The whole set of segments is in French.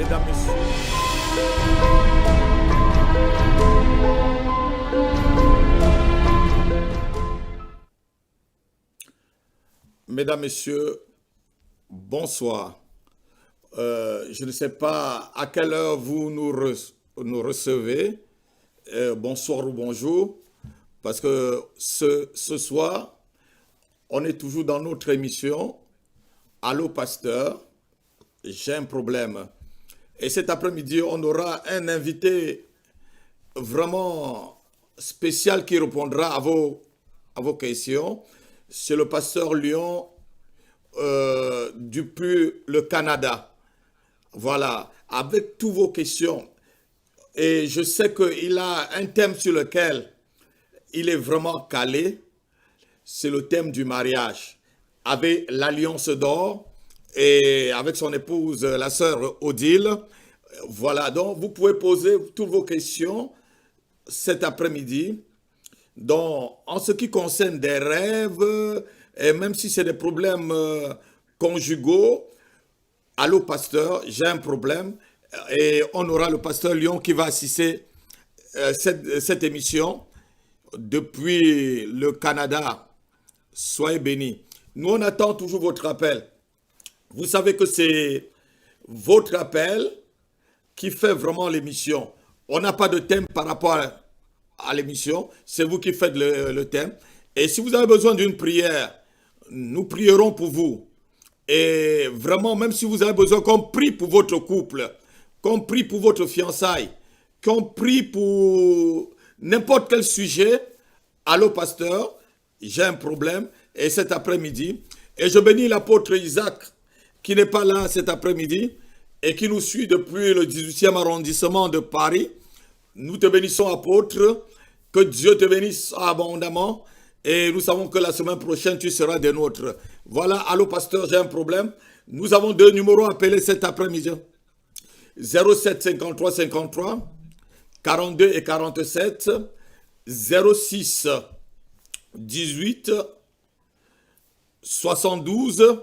Mesdames, Messieurs, Mesdames, Messieurs, bonsoir. Je ne sais pas à quelle heure vous nous recevez. Bonsoir ou bonjour. Parce que ce soir, on est toujours dans notre émission. Allô, pasteur, j'ai un problème. Et cet après-midi, on aura un invité vraiment spécial qui répondra à vos questions. C'est le pasteur Lyon depuis le Canada. Voilà, avec toutes vos questions. Et je sais qu'il a un thème sur lequel il est vraiment calé. C'est le thème du mariage. Avec l'Alliance d'or et avec son épouse, la sœur Odile. Voilà, donc vous pouvez poser toutes vos questions cet après-midi. Donc, en ce qui concerne des rêves, et même si c'est des problèmes conjugaux, allô pasteur, j'ai un problème. Et on aura le pasteur Lyon qui va assister cette émission depuis le Canada. Soyez bénis. Nous, on attend toujours votre appel. Vous savez que c'est votre appel qui fait vraiment l'émission. On n'a pas de thème par rapport à l'émission. C'est vous qui faites le thème. Et si vous avez besoin d'une prière, nous prierons pour vous. Et vraiment, même si vous avez besoin qu'on prie pour votre couple, qu'on prie pour votre fiançaille, qu'on prie pour n'importe quel sujet, allô pasteur, j'ai un problème. Et cet après-midi, et je bénis l'apôtre Isaac qui n'est pas là cet après-midi et qui nous suit depuis le 18e arrondissement de Paris. Nous te bénissons, apôtre, que Dieu te bénisse abondamment et nous savons que la semaine prochaine, tu seras des nôtres. Voilà, allô pasteur, j'ai un problème. Nous avons deux numéros appelés cet après-midi. 07 53 53 42 et 47 06 18 72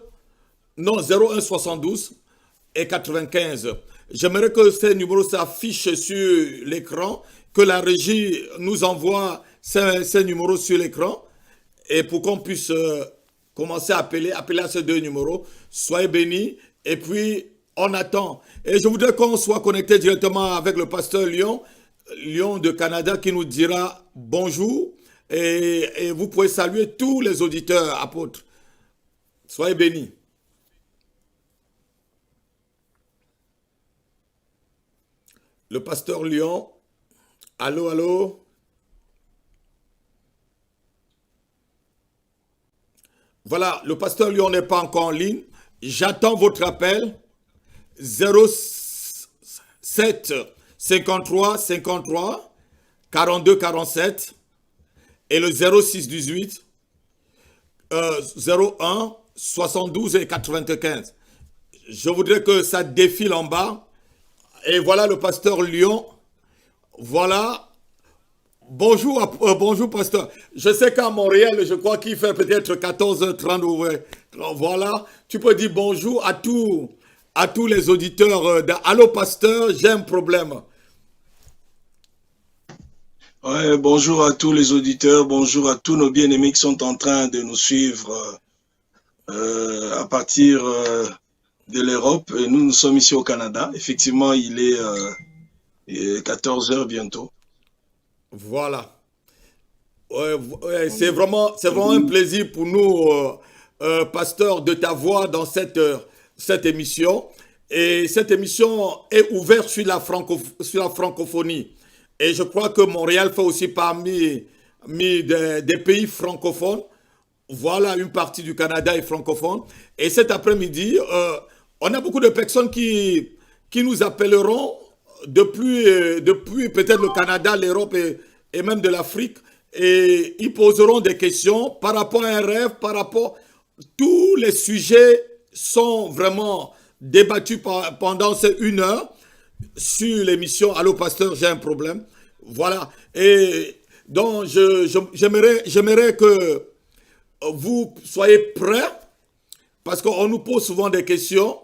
non 01 72 et 95. J'aimerais que ces numéros s'affichent sur l'écran, que la régie nous envoie ces numéros sur l'écran et pour qu'on puisse commencer à appeler à ces deux numéros. Soyez bénis et puis on attend. Et je voudrais qu'on soit connecté directement avec le pasteur Lyon de Canada qui nous dira bonjour et vous pouvez saluer tous les auditeurs apôtres. Soyez bénis. Le pasteur Lyon. Allô, allô. Voilà, le pasteur Lyon n'est pas encore en ligne. J'attends votre appel. 07 53 53 42 47 et le 06 18 01 72 et 95. Je voudrais que ça défile en bas. Et voilà le pasteur Lyon. Voilà. Bonjour, bonjour pasteur. Je sais qu'à Montréal, je crois qu'il fait peut-être 14h30. Ouais. Voilà. Tu peux dire bonjour à tous les auditeurs. Allô pasteur, j'ai un problème. Ouais, bonjour à tous les auditeurs, bonjour à tous nos bien-aimés qui sont en train de nous suivre à partir de l'Europe. Nous sommes ici au Canada. Effectivement, il est 14h bientôt. Voilà. Ouais, c'est vraiment un plaisir pour nous, pasteur, de t'avoir dans cette émission. Et cette émission est ouverte sur la francophonie. Et je crois que Montréal fait aussi parmi des pays francophones. Voilà, une partie du Canada est francophone. Et cet après-midi, on a beaucoup de personnes qui nous appelleront depuis peut-être le Canada, l'Europe et même de l'Afrique. Et ils poseront des questions par rapport à un rêve, par rapport... Tous les sujets sont vraiment débattus pendant ces 1 heure sur l'émission Allô Pasteur, j'ai un problème. Voilà. Et donc, j'aimerais que vous soyez prêts parce qu'on nous pose souvent des questions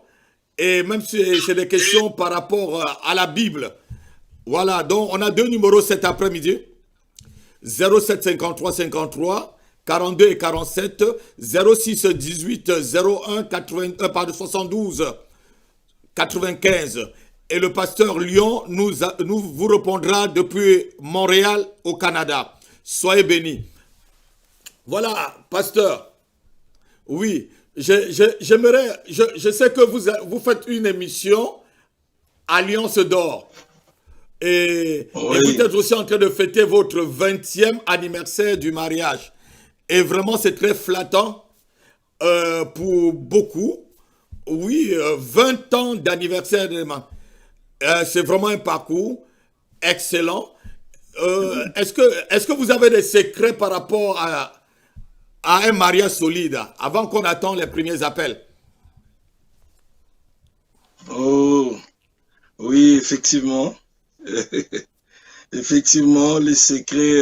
et même si c'est des questions par rapport à la Bible. Voilà, donc on a deux numéros cet après-midi. 07 53 53 42 et 47 06 18 01 80, pardon, 72 95. Et le pasteur Lyon nous vous répondra depuis Montréal au Canada. Soyez bénis. Voilà, pasteur. Oui, j'aimerais, je sais que vous faites une émission Alliance d'or. Et vous Oui, êtes aussi en train de fêter votre 20e anniversaire du mariage. Et vraiment, c'est très flattant pour beaucoup. Oui, 20 ans d'anniversaire. C'est vraiment un parcours excellent. Est-ce que vous avez des secrets par rapport à un mariage solide avant qu'on attende les premiers appels? oh, oui, effectivement. Effectivement, les secrets,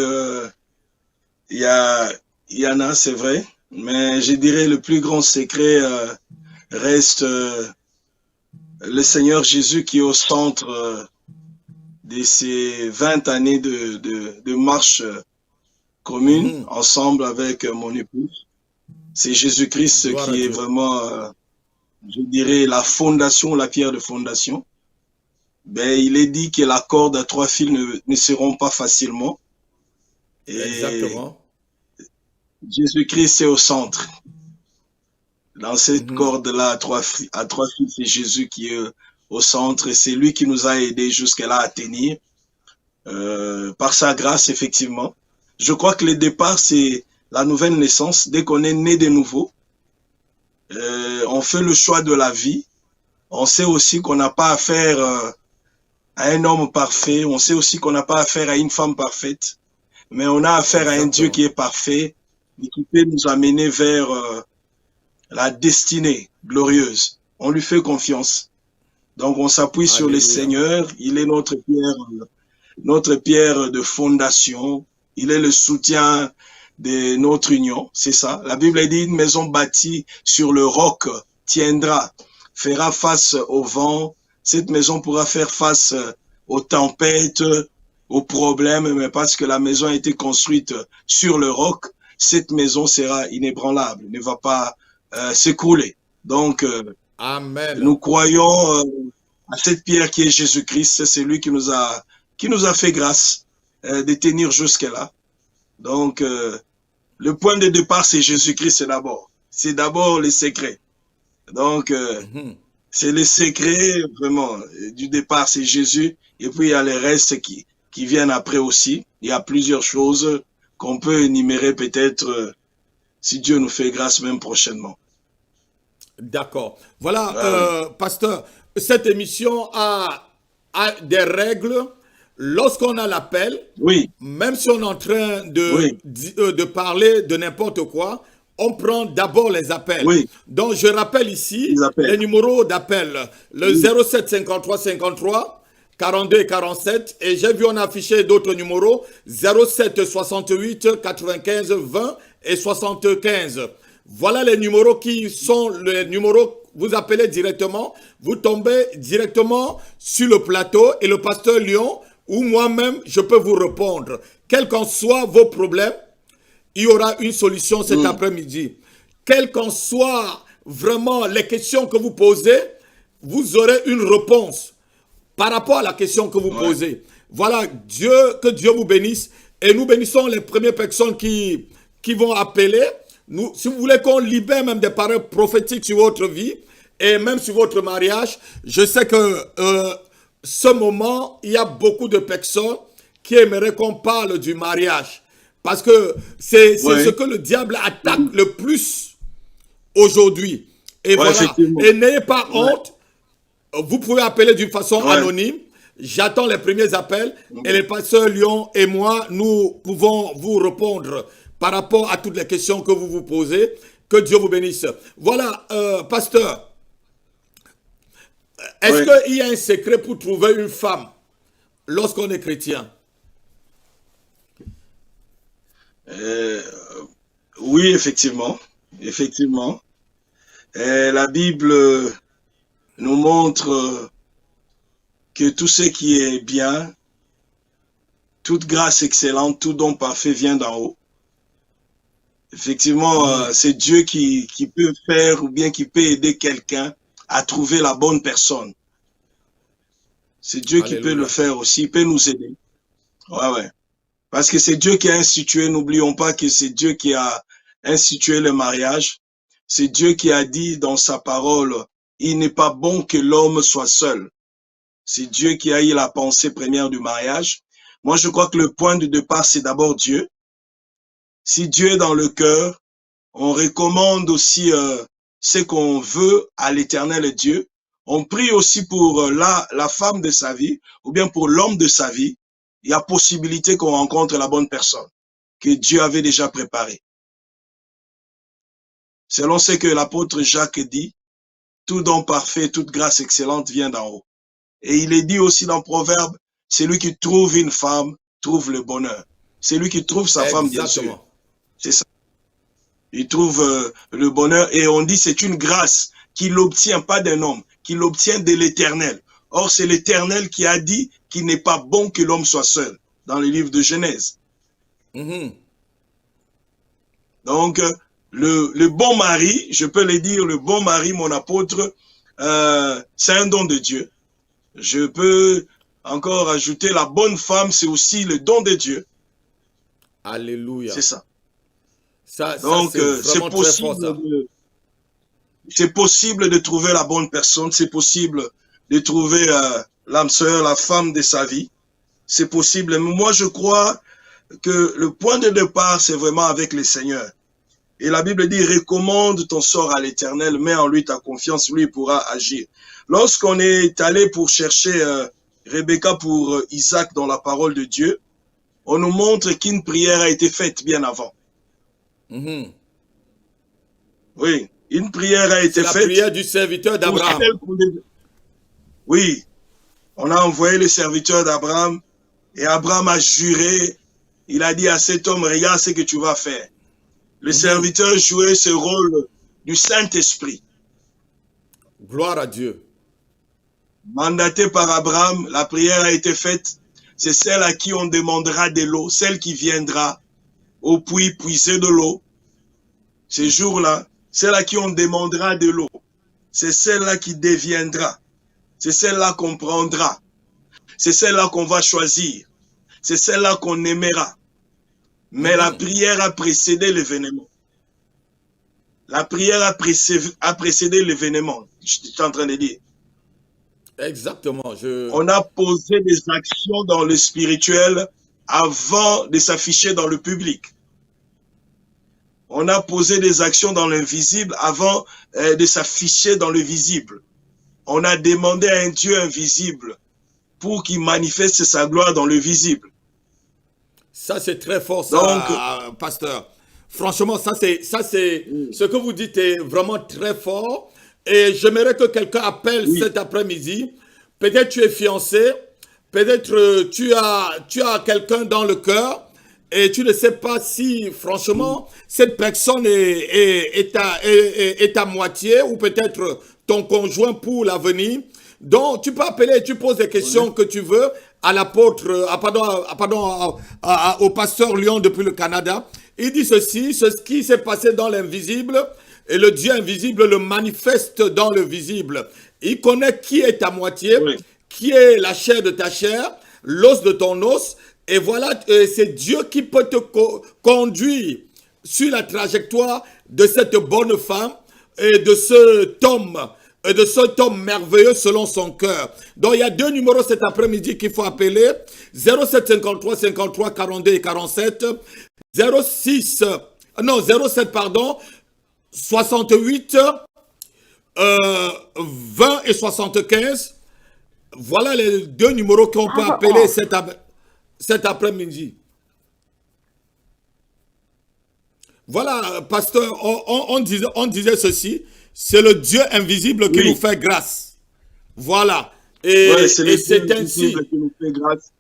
il y a, il y en a, c'est vrai. Mais je dirais le plus grand secret reste le Seigneur Jésus qui est au centre de ces 20 années de marche commune Mhm. ensemble avec mon épouse. C'est Jésus-Christ Gloire à qui est Dieu. vraiment, je dirais, la fondation, la pierre de fondation. Ben, il est dit que la corde à trois fils ne seront pas facilement. Et Exactement. Jésus-Christ est au centre. Dans cette Mhm. corde-là, à trois fils, c'est Jésus qui est au centre et c'est lui qui nous a aidés jusqu'à là à tenir. Par sa grâce, effectivement. Je crois que le départ, c'est la nouvelle naissance. Dès qu'on est né de nouveau, on fait le choix de la vie. On sait aussi qu'on n'a pas affaire à un homme parfait. On sait aussi qu'on n'a pas affaire à une femme parfaite. Mais on a affaire à un Dieu Exactement. qui est parfait et qui peut nous amener vers la destinée glorieuse. On lui fait confiance. Donc on s'appuie sur le Alléluia. Seigneur. Il est notre pierre de fondation. Il est le soutien de notre union. C'est ça. La Bible dit une maison bâtie sur le roc tiendra, fera face au vent. Cette maison pourra faire face aux tempêtes, aux problèmes, mais parce que la maison a été construite sur le roc, cette maison sera inébranlable, ne va pas s'écrouler. Donc, nous Amen. croyons à cette pierre qui est Jésus-Christ. C'est lui qui nous a fait grâce de tenir jusque-là. Donc, le point de départ, c'est Jésus-Christ d'abord. C'est d'abord le secret. Donc, Mhm. c'est le secret vraiment du départ, c'est Jésus. Et puis, il y a les restes qui viennent après aussi. Il y a plusieurs choses qu'on peut énumérer peut-être si Dieu nous fait grâce même prochainement. D'accord. Voilà, Ah oui. pasteur, cette émission a des règles. Lorsqu'on a l'appel, Oui, même si on est en train oui, de parler de n'importe quoi, on prend d'abord les appels. oui, Donc, je rappelle ici ils les appellent. numéros d'appel. Le Oui, 07 53 53 42 et 47. Et j'ai vu on a affiché d'autres numéros 07 68 95 20 et 75. Voilà les numéros qui sont les numéros. Vous appelez directement, vous tombez directement sur le plateau et le pasteur Lyon ou moi-même, je peux vous répondre. Quels qu'en soient vos problèmes, il y aura une solution cet mm, après-midi. Quelles qu'en soient vraiment les questions que vous posez, vous aurez une réponse par rapport à la question que vous ouais, posez. Voilà, que Dieu vous bénisse. Et nous bénissons les premières personnes qui vont appeler. Nous, si vous voulez qu'on libère même des paroles prophétiques sur votre vie et même sur votre mariage, je sais que ce moment, il y a beaucoup de personnes qui aimeraient qu'on parle du mariage. Parce que c'est ce ouais, que le diable attaque le plus aujourd'hui. Et ouais, voilà. effectivement. Et n'ayez pas Ouais, honte. Vous pouvez appeler d'une façon ouais, anonyme. J'attends les premiers appels et mm, les pasteurs Lyon et moi, nous pouvons vous répondre par rapport à toutes les questions que vous vous posez. Que Dieu vous bénisse. Voilà, pasteur, est-ce ouais. qu'il y a un secret pour trouver une femme lorsqu'on est chrétien? Euh, oui, effectivement, effectivement. La Bible nous montre que tout ce qui est bien, toute grâce excellente, tout don parfait vient d'en haut. Effectivement, c'est Dieu qui peut faire ou bien qui peut aider quelqu'un à trouver la bonne personne. C'est Dieu qui peut le faire aussi, il peut nous aider. Ouais. Parce que c'est Dieu qui a institué, n'oublions pas que c'est Dieu qui a institué le mariage. C'est Dieu qui a dit dans sa parole, il n'est pas bon que l'homme soit seul. C'est Dieu qui a eu la pensée première du mariage. Moi, je crois que le point de départ, c'est d'abord Dieu. Si Dieu est dans le cœur, on recommande aussi ce qu'on veut à l'Éternel Dieu. On prie aussi pour la femme de sa vie ou bien pour l'homme de sa vie. Il y a possibilité qu'on rencontre la bonne personne que Dieu avait déjà préparée. Selon ce que l'apôtre Jacques dit, tout don parfait, toute grâce excellente vient d'en haut. Et il est dit aussi dans Proverbe, celui qui trouve une femme trouve le bonheur. Celui qui trouve sa femme, bien sûr. C'est ça. Il trouve le bonheur et on dit c'est une grâce qu'il obtient, pas d'un homme, qu'il obtient de l'Éternel. Or, c'est l'Éternel qui a dit qu'il n'est pas bon que l'homme soit seul, dans le livre de Genèse. Donc, le bon mari, je peux le dire, le bon mari, mon apôtre, c'est un don de Dieu. Je peux encore ajouter la bonne femme, c'est aussi le don de Dieu. Alléluia. C'est ça. Donc, c'est possible de trouver la bonne personne, c'est possible de trouver l'âme sœur, la femme de sa vie. C'est possible. Mais moi, je crois que le point de départ, c'est vraiment avec le Seigneur. Et la Bible dit, recommande ton sort à l'Éternel, mets en lui ta confiance, lui pourra agir. Lorsqu'on est allé pour chercher Rebecca pour Isaac dans la parole de Dieu, on nous montre qu'une prière a été faite bien avant. Oui, une prière a été faite. La prière du serviteur d'Abraham. Oui, on a envoyé le serviteur d'Abraham et Abraham a juré. Il a dit à cet homme, regarde ce que tu vas faire. Le serviteur jouait ce rôle du Saint-Esprit. Gloire à Dieu. Mandaté par Abraham, la prière a été faite. C'est celle à qui on demandera de l'eau, celle qui viendra au puits puiser de l'eau. Ces jours-là, celle à qui on demandera de l'eau, c'est celle-là qui deviendra. C'est celle-là qu'on prendra. C'est celle-là qu'on va choisir. C'est celle-là qu'on aimera. Mais la prière a précédé l'événement. La prière a précédé l'événement, je suis en train de dire. Exactement. On a posé des actions dans le spirituel avant de s'afficher dans le public. On a posé des actions dans l'invisible avant de s'afficher dans le visible. On a demandé à un Dieu invisible pour qu'il manifeste sa gloire dans le visible. Ça, c'est très fort, ça, donc, pasteur. Franchement, ça, c'est ce que vous dites est vraiment très fort. Et j'aimerais que quelqu'un appelle cet après-midi. Peut-être tu es fiancé, peut-être tu as quelqu'un dans le cœur et tu ne sais pas si, franchement, cette personne est à moitié ou peut-être ton conjoint pour l'avenir. Donc, tu peux appeler et tu poses des questions que tu veux à l'apôtre, au pasteur Lyon depuis le Canada. Il dit ceci, ce qui s'est passé dans l'invisible, et le Dieu invisible le manifeste dans le visible. Il connaît qui est ta moitié, qui est la chair de ta chair, l'os de ton os, et voilà, c'est Dieu qui peut te conduire sur la trajectoire de cette bonne femme et de cet homme merveilleux selon son cœur. Donc il y a deux numéros cet après-midi qu'il faut appeler. 07 53 53 42 et 47. 07 pardon. 68 20 et 75. Voilà les deux numéros qu'on peut appeler cet après-midi. Voilà, pasteur, on disait ceci. C'est le Dieu invisible qui nous fait grâce. Voilà. Et c'est ainsi. Qui nous fait grâce.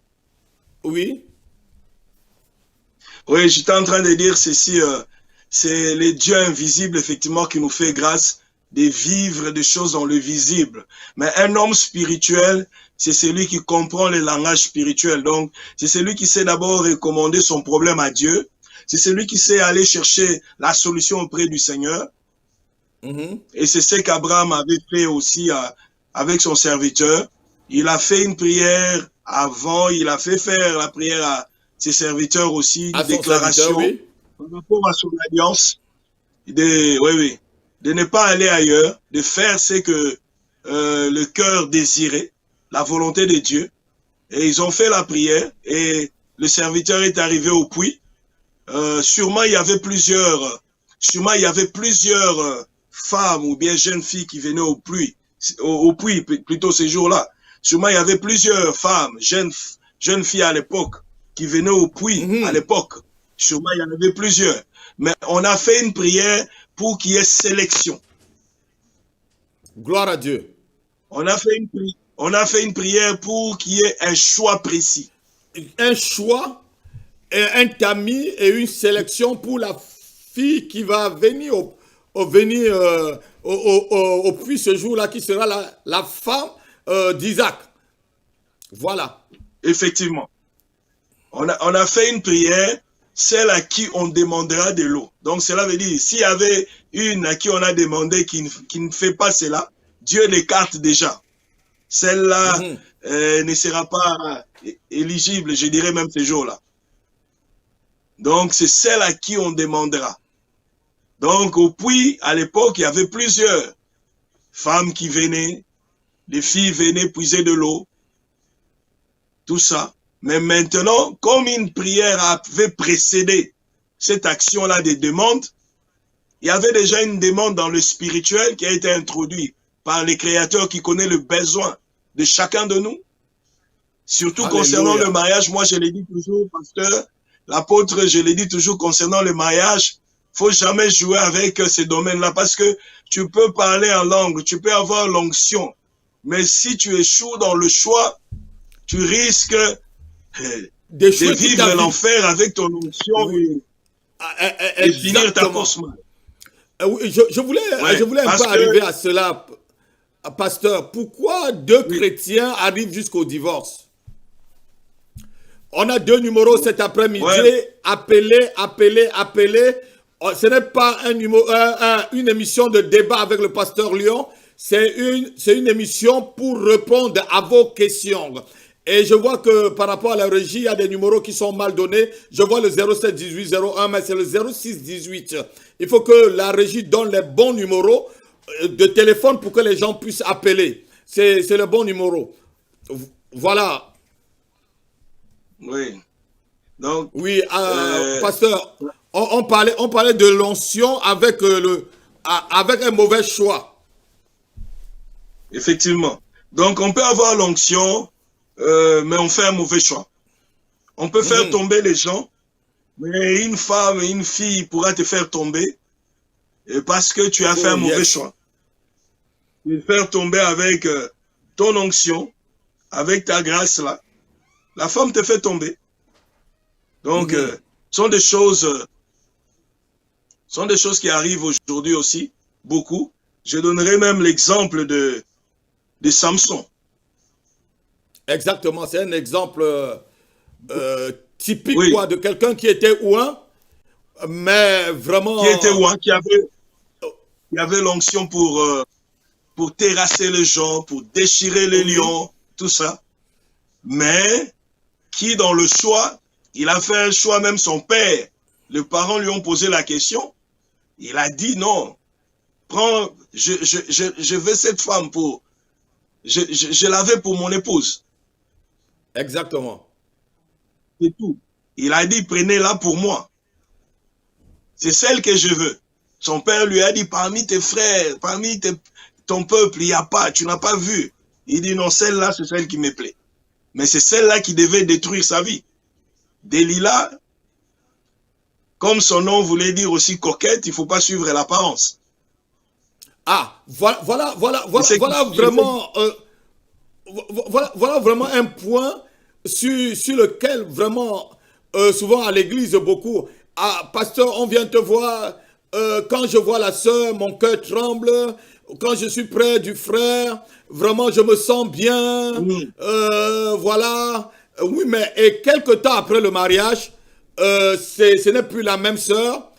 Oui. Oui, j'étais en train de dire ceci. C'est le Dieu invisible, effectivement, qui nous fait grâce. de vivre des choses dans le visible. Mais un homme spirituel, c'est celui qui comprend le langage spirituel. Donc, c'est celui qui sait d'abord recommander son problème à Dieu. C'est celui qui sait aller chercher la solution auprès du Seigneur. Et c'est ce qu'Abraham avait fait aussi avec son serviteur. Il a fait une prière avant, il a fait faire la prière à ses serviteurs aussi, une déclaration par rapport à son alliance, de ne pas aller ailleurs, de faire ce que le cœur désirait, la volonté de Dieu. Et ils ont fait la prière et le serviteur est arrivé au puits. Sûrement il y avait plusieurs femmes ou bien jeunes filles qui venaient au puits plutôt ces jours-là. Sûrement il y avait plusieurs femmes, jeunes filles à l'époque qui venaient au puits à l'époque. Sûrement il y en avait plusieurs. Mais on a fait une prière pour qu'il y ait sélection. Gloire à Dieu. On a fait une prière pour qu'il y ait un choix précis. Un choix, et un tamis et une sélection pour la fille qui va venir au puits ce jour-là, qui sera la femme d'Isaac. Voilà. Effectivement. On a fait une prière, celle à qui on demandera de l'eau. Donc cela veut dire, s'il y avait une à qui on a demandé qui ne fait pas cela, Dieu l'écarte déjà. Celle-là ne sera pas éligible, je dirais même ce jour-là. Donc c'est celle à qui on demandera. Donc au puits, à l'époque, il y avait plusieurs femmes qui venaient, les filles venaient puiser de l'eau, tout ça. Mais maintenant, comme une prière avait précédé cette action-là des demandes, il y avait déjà une demande dans le spirituel qui a été introduite par le Créateur qui connaît le besoin de chacun de nous. Surtout concernant le mariage, moi je l'ai dit toujours, pasteur, l'apôtre, je l'ai dit toujours concernant le mariage, faut jamais jouer avec ces domaines-là parce que tu peux parler en langue, tu peux avoir l'onction, mais si tu échoues dans le choix, tu risques de vivre l'enfer avec ton onction et finir ta course mal. Oui, je voulais un peu arriver à cela, pasteur. Pourquoi deux chrétiens arrivent jusqu'au divorce? On a deux numéros cet après-midi. Appelez. Ce n'est pas une émission de débat avec le pasteur Lyon. C'est une émission pour répondre à vos questions. Et je vois que par rapport à la régie, il y a des numéros qui sont mal donnés. Je vois le 07 18 01, mais c'est le 06 18. Il faut que la régie donne les bons numéros de téléphone pour que les gens puissent appeler. C'est le bon numéro. Voilà. Oui. Donc, oui, pasteur, on parlait de l'onction avec un mauvais choix. Effectivement. Donc, on peut avoir l'onction, mais on fait un mauvais choix. On peut faire tomber les gens, mais une femme et une fille pourra te faire tomber parce que tu as fait un mauvais choix. Tu veux faire tomber avec ton onction, avec ta grâce là. La femme te fait tomber. Donc, sont des choses qui arrivent aujourd'hui aussi, beaucoup. Je donnerai même l'exemple de Samson. Exactement, c'est un exemple typique quoi, de quelqu'un qui était ouin, mais vraiment... Qui était ouin, qui avait l'onction pour terrasser les gens, pour déchirer les lions, tout ça. Mais qui dans le choix, il a fait un choix, même son père, les parents lui ont posé la question, il a dit non, je veux cette femme je l'avais pour mon épouse. Exactement. C'est tout. Il a dit, prenez-la pour moi. C'est celle que je veux. Son père lui a dit, parmi tes frères, parmi ton peuple, il n'y a pas, tu n'as pas vu. Il dit, non, celle-là, c'est celle qui me plaît. Mais c'est celle-là qui devait détruire sa vie. Delilah, comme son nom voulait dire aussi coquette, il ne faut pas suivre l'apparence. Ah, voilà vraiment... Voilà vraiment un point sur lequel vraiment souvent à l'église beaucoup, pasteur, on vient te voir, quand je vois la sœur, mon cœur tremble, quand je suis près du frère, vraiment je me sens bien, voilà. Oui, mais et quelque temps après le mariage, ce n'est plus la même sœur,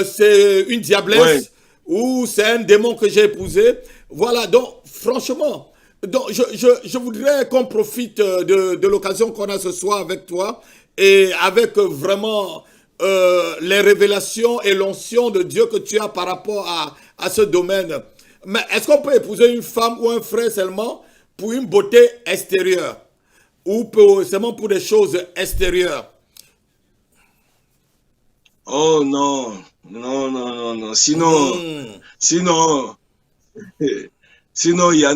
c'est une Ouais. diablesse ou c'est un démon que j'ai épousé. Voilà, donc franchement, donc je voudrais qu'on profite de l'occasion qu'on a ce soir avec toi et avec vraiment les révélations et l'onction de Dieu que tu as par rapport à ce domaine. Mais est-ce qu'on peut épouser une femme ou un frère seulement pour une beauté extérieure ou seulement pour des choses extérieures? Oh non, non, non, non, non. Sinon, Hmm. sinon, sinon, il y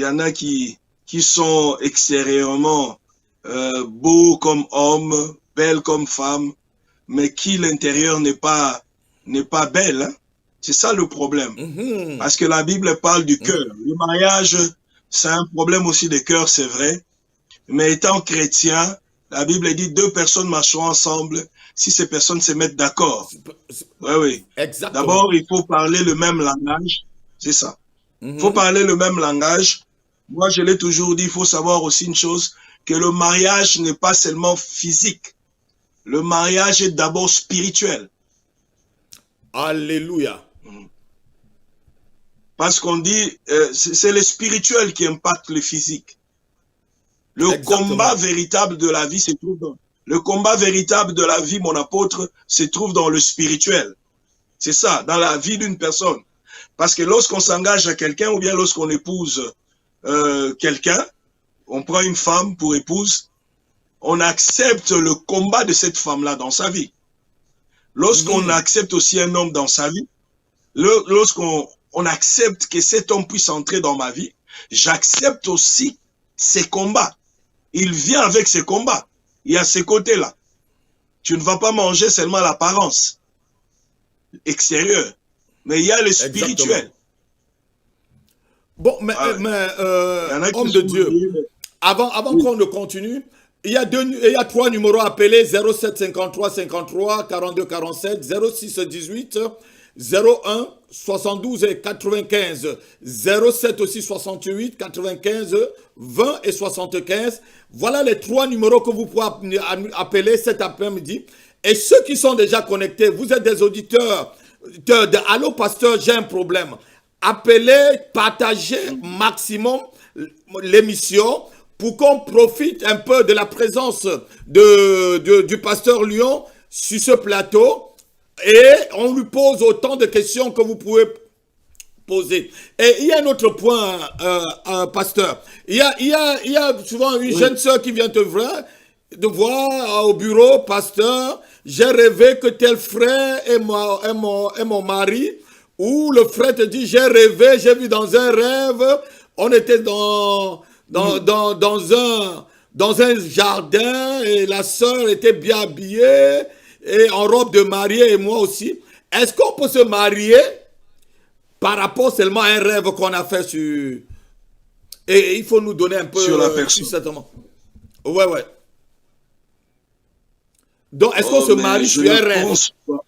en a qui sont extérieurement beaux comme hommes, belles comme femmes, mais qui l'intérieur n'est pas belle. Hein. C'est ça le problème. Mhm. Parce que la Bible parle du cœur. Le mariage, c'est un problème aussi de cœur, c'est vrai. Mais étant chrétien, la Bible dit deux personnes marcheront ensemble si ces personnes se mettent d'accord. Oui, oui. Exactement. D'abord, il faut parler le même langage. C'est ça. Il faut Mhm. parler le même langage. Moi, je l'ai toujours dit, il faut savoir aussi une chose, que le mariage n'est pas seulement physique. Le mariage est d'abord spirituel. Alléluia. Parce qu'on dit, c'est le spirituel qui impacte le physique. Le combat Exactement. véritable de la vie se trouve dans... Le combat véritable de la vie, mon apôtre, se trouve dans le spirituel. C'est ça, dans la vie d'une personne. Parce que lorsqu'on s'engage à quelqu'un ou bien lorsqu'on épouse quelqu'un, on prend une femme pour épouse, on accepte le combat de cette femme-là dans sa vie. Lorsqu'on Mhm. accepte aussi un homme dans sa vie, lorsqu'on accepte que cet homme puisse entrer dans ma vie, j'accepte aussi ses combats. Il vient avec ses combats. Il y a ces côtés-là. Tu ne vas pas manger seulement l'apparence extérieure, mais il y a le Exactement. spirituel. Bon, Ah ouais. Il y en a qui homme de sont Dieu, mariés, mais... avant Oui. qu'on ne continue, il y a trois numéros appelés 07 53 53 42 47 06 18 01 72 et 95 07 aussi 68 95 20 et 75. Voilà les trois numéros que vous pouvez appeler cet après-midi. Et ceux qui sont déjà connectés, vous êtes des auditeurs de Allô Pasteur, j'ai un problème. Appelez, partagez maximum l'émission pour qu'on profite un peu de la présence du pasteur Lyon sur ce plateau et on lui pose autant de questions que vous pouvez poser. Et il y a un autre point, pasteur. Il y a souvent une Oui. jeune sœur qui vient de voir au bureau, pasteur, j'ai rêvé que tel frère est mon mari, ou le frère te dit, j'ai rêvé, j'ai vu dans un rêve, on était dans un jardin et la sœur était bien habillée et en robe de mariée et moi aussi. Est-ce qu'on peut se marier par rapport seulement à un rêve qu'on a fait sur... Et il faut nous donner un peu Sur la sur personne. certainement. Ouais, ouais. Donc, est-ce qu'on Oh, se mais marie je sur ne un rêve? pense pas.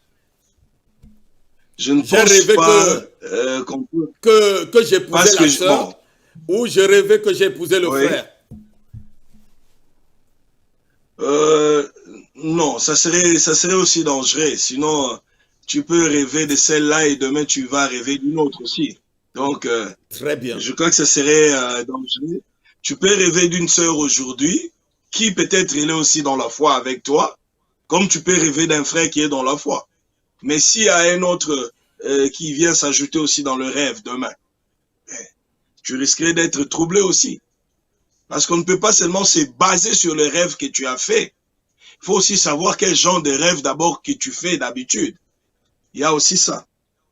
Je ne J'ai pense rêvé pas qu'on peut... que j'épousais Parce que, la sœur bon, ou j'ai rêvé que j'épousais le oui. frère. Non, ça serait aussi dangereux. Sinon, tu peux rêver de celle-là et demain tu vas rêver d'une autre aussi. Donc, Très bien. je crois que ça serait dangereux. Tu peux rêver d'une sœur aujourd'hui, qui peut-être il est aussi dans la foi avec toi, comme tu peux rêver d'un frère qui est dans la foi. Mais s'il y a un autre qui vient s'ajouter aussi dans le rêve demain, tu risquerais d'être troublé aussi. Parce qu'on ne peut pas seulement se baser sur le rêve que tu as fait. Il faut aussi savoir quel genre de rêve d'abord que tu fais d'habitude. Il y a aussi ça.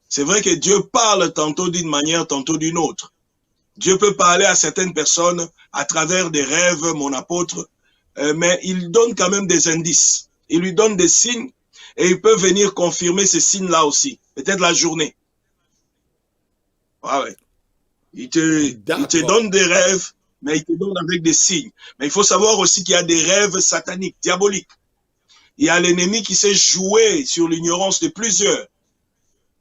C'est vrai que Dieu parle tantôt d'une manière, tantôt d'une autre. Dieu peut parler à certaines personnes à travers des rêves, mon apôtre, mais il donne quand même des indices. Il lui donne des signes et il peut venir confirmer ces signes-là aussi. Peut-être la journée. Ah ouais. Il te D'accord. donne des rêves, mais il te donne avec des signes. Mais il faut savoir aussi qu'il y a des rêves sataniques, diaboliques. Il y a l'ennemi qui s'est joué sur l'ignorance de plusieurs.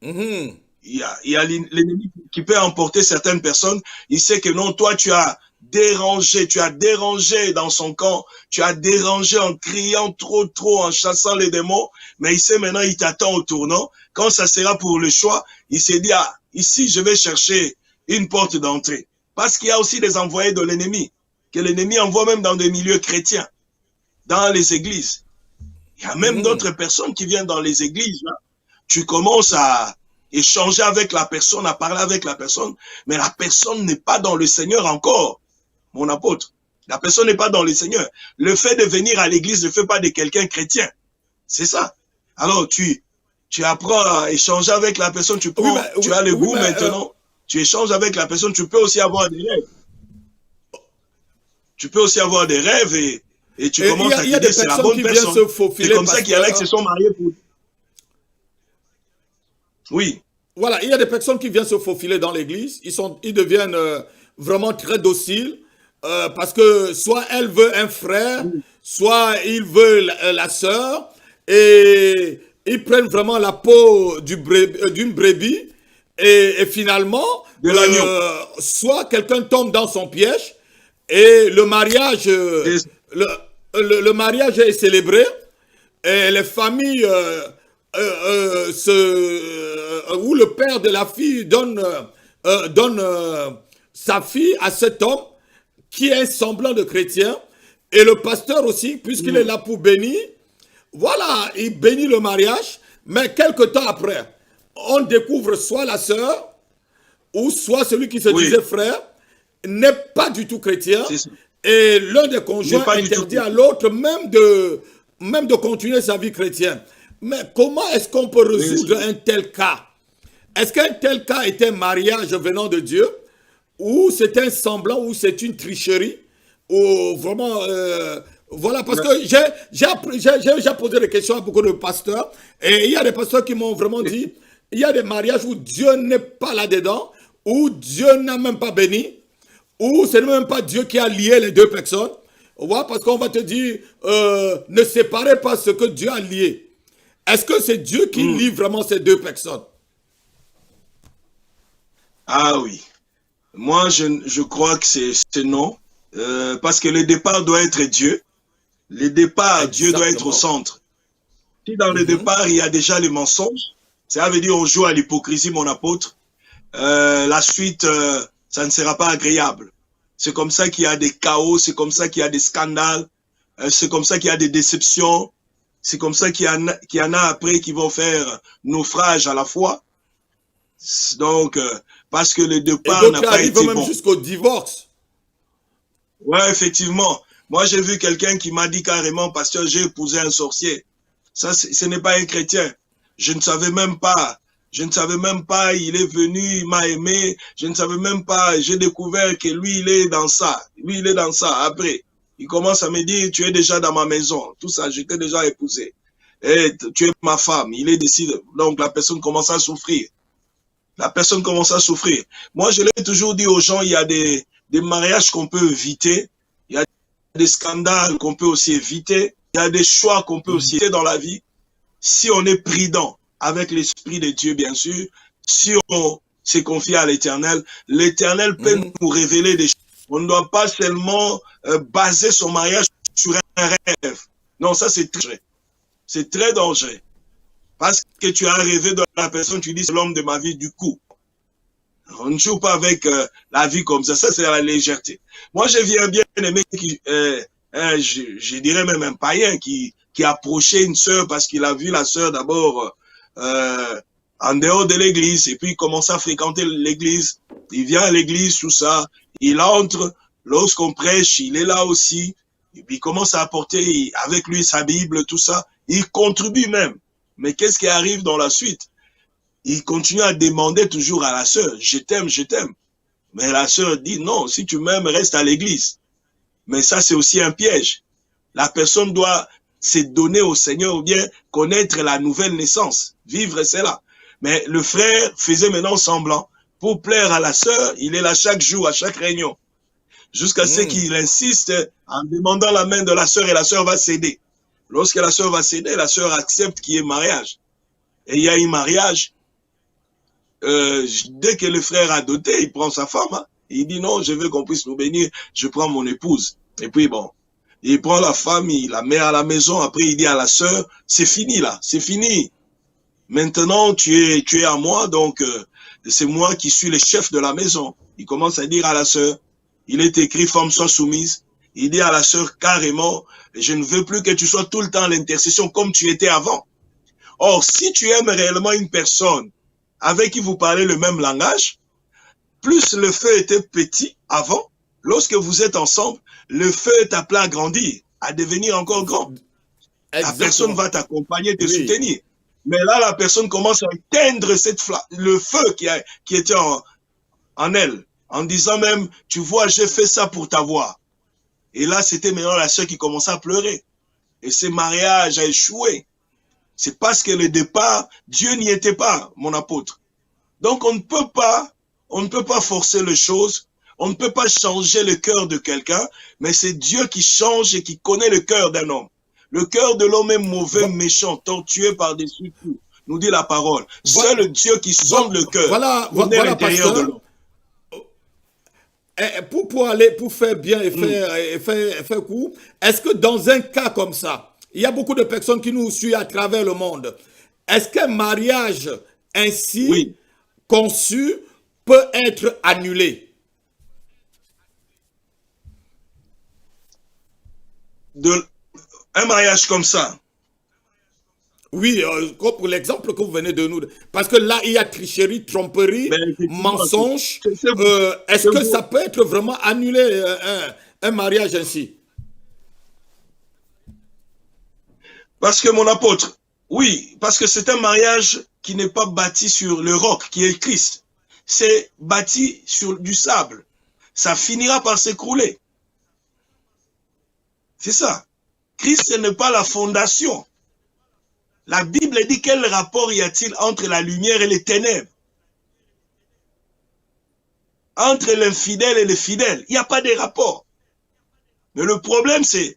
Mhm. il y a l'ennemi qui peut emporter certaines personnes. Il sait que non, toi, tu as dérangé dans son camp, tu as dérangé en criant trop, en chassant les démons, mais il sait maintenant, il t'attend au tournant. Quand ça sera pour le choix, il s'est dit, ah, ici, je vais chercher une porte d'entrée. Parce qu'il y a aussi des envoyés de l'ennemi, que l'ennemi envoie même dans des milieux chrétiens, dans les églises. Il y a même d'autres personnes qui viennent dans les églises, là. Tu commences à échanger avec la personne, à parler avec la personne, mais la personne n'est pas dans le Seigneur encore, mon apôtre. La personne n'est pas dans le Seigneur. Le fait de venir à l'église ne fait pas de quelqu'un chrétien. C'est ça. Alors, tu apprends à échanger avec la personne, tu prends, tu as le goût maintenant, tu échanges avec la personne, tu peux aussi avoir des rêves. Tu peux aussi avoir des rêves et tu commences à te dire c'est la bonne personne. C'est comme ça qu'il y en a qui se sont mariés pour... Oui. Voilà, il y a des personnes qui viennent se faufiler dans l'église, ils deviennent vraiment très dociles, parce que soit elle veut un frère, soit il veut la sœur, et ils prennent vraiment la peau d'une brebis, et finalement, soit quelqu'un tombe dans son piège, et le mariage, le mariage est célébré, et les familles... où le père de la fille donne sa fille à cet homme qui est un semblant de chrétien, et le pasteur aussi, puisqu'il est là pour bénir, voilà, il bénit le mariage, mais quelque temps après, on découvre soit la sœur, ou soit celui qui se disait frère, n'est pas du tout chrétien, et l'un des conjoints interdit à l'autre même de continuer sa vie chrétienne. Mais comment est-ce qu'on peut résoudre un tel cas? Est-ce qu'un tel cas est un mariage venant de Dieu, ou c'est un semblant, ou c'est une tricherie, ou vraiment... voilà, parce que j'ai déjà posé des questions à beaucoup de pasteurs, et il y a des pasteurs qui m'ont vraiment dit, il y a des mariages où Dieu n'est pas là-dedans, où Dieu n'a même pas béni, où ce n'est même pas Dieu qui a lié les deux personnes. Voilà, parce qu'on va te dire, ne séparez pas ce que Dieu a lié. Est-ce que c'est Dieu qui lie vraiment ces deux personnes? Ah oui. Moi, je crois que c'est non. Parce que le départ doit être Dieu. Le départ, exactement. Dieu doit être au centre. Si dans le départ, il y a déjà les mensonges, ça veut dire on joue à l'hypocrisie, mon apôtre, la suite, ça ne sera pas agréable. C'est comme ça qu'il y a des chaos, c'est comme ça qu'il y a des scandales, c'est comme ça qu'il y a des déceptions. C'est comme ça qu'il y en a après qui vont faire naufrage à la fois. Donc, parce que le départ n'a pas été même jusqu'au divorce. Ouais, effectivement. Moi, j'ai vu quelqu'un qui m'a dit carrément, pasteur, j'ai épousé un sorcier. Ça, ce n'est pas un chrétien. Je ne savais même pas. Je ne savais même pas, il est venu, il m'a aimé. Je ne savais même pas, j'ai découvert que lui, il est dans ça. Lui, il est dans ça. Après. Il commence à me dire, tu es déjà dans ma maison. Tout ça, j'étais déjà épousé. Et tu es ma femme. Il est décidé. Donc, la personne commence à souffrir. La personne commence à souffrir. Moi, je l'ai toujours dit aux gens, il y a des mariages qu'on peut éviter. Il y a des scandales qu'on peut aussi éviter. Il y a des choix qu'on peut aussi éviter dans la vie. Si on est prudent avec l'Esprit de Dieu, bien sûr, si on s'est confié à l'Éternel, l'Éternel peut nous révéler des choses. On ne doit pas seulement baser son mariage sur un rêve. Non, ça c'est très, c'est très dangereux. Parce que tu as rêvé de la personne, tu dis c'est l'homme de ma vie du coup. On ne joue pas avec la vie comme ça. Ça c'est la légèreté. Moi j'ai vu un bien-aimé qui, je dirais même un païen qui approchait une sœur parce qu'il a vu la sœur d'abord en dehors de l'église et puis il commence à fréquenter l'église. Il vient à l'église, tout ça. Il entre, lorsqu'on prêche, il est là aussi. Et puis il commence à apporter avec lui sa Bible, tout ça. Il contribue même. Mais qu'est-ce qui arrive dans la suite? Il continue à demander toujours à la sœur, je t'aime, je t'aime. Mais la sœur dit, non, si tu m'aimes, reste à l'église. Mais ça, c'est aussi un piège. La personne doit se donner au Seigneur ou bien connaître la nouvelle naissance, vivre cela. Mais le frère faisait maintenant semblant. Pour plaire à la sœur, il est là chaque jour, à chaque réunion. Jusqu'à ce qu'il insiste en demandant la main de la sœur et la sœur va céder. Lorsque la sœur va céder, la sœur accepte qu'il y ait mariage. Et il y a un mariage. dès que le frère a doté, il prend sa femme. Hein. Il dit non, je veux qu'on puisse nous bénir, je prends mon épouse. Et puis bon, il prend la femme, il la met à la maison, après il dit à la sœur, c'est fini là, c'est fini. Maintenant, tu es à moi, donc c'est moi qui suis le chef de la maison. Il commence à dire à la sœur, il est écrit, femme soit soumise. Il dit à la sœur carrément, je ne veux plus que tu sois tout le temps à l'intercession comme tu étais avant. Or, si tu aimes réellement une personne avec qui vous parlez le même langage, plus le feu était petit avant, lorsque vous êtes ensemble, le feu est appelé à grandir, à devenir encore grand. La personne va t'accompagner, te soutenir. Mais là, la personne commence à éteindre le feu qui était en elle, en disant même, tu vois, j'ai fait ça pour t'avoir. Et là, c'était maintenant la sœur qui commençait à pleurer. Et ce mariage a échoué. C'est parce que le départ, Dieu n'y était pas, mon apôtre. Donc, on ne peut pas forcer les choses. On ne peut pas changer le cœur de quelqu'un, mais c'est Dieu qui change et qui connaît le cœur d'un homme. Le cœur de l'homme est mauvais, méchant, tortueux par-dessus tout, nous dit la parole. Seul Dieu qui sonde le cœur, connaît l'intérieur de l'homme. Pour faire bien et faire court, est-ce que dans un cas comme ça, il y a beaucoup de personnes qui nous suivent à travers le monde, est-ce qu'un mariage ainsi conçu peut être annulé? Un mariage comme ça? Oui, pour l'exemple que vous venez de nous... Parce que là, il y a tricherie, tromperie, mensonge. Est-ce que ça peut être vraiment annulé, un mariage ainsi? Parce que mon apôtre, oui, parce que c'est un mariage qui n'est pas bâti sur le roc, qui est Christ. C'est bâti sur du sable. Ça finira par s'écrouler. C'est ça. Christ n'est pas la fondation. La Bible dit quel rapport y a-t-il entre la lumière et les ténèbres? Entre l'infidèle et le fidèle. Il n'y a pas de rapport. Mais le problème, c'est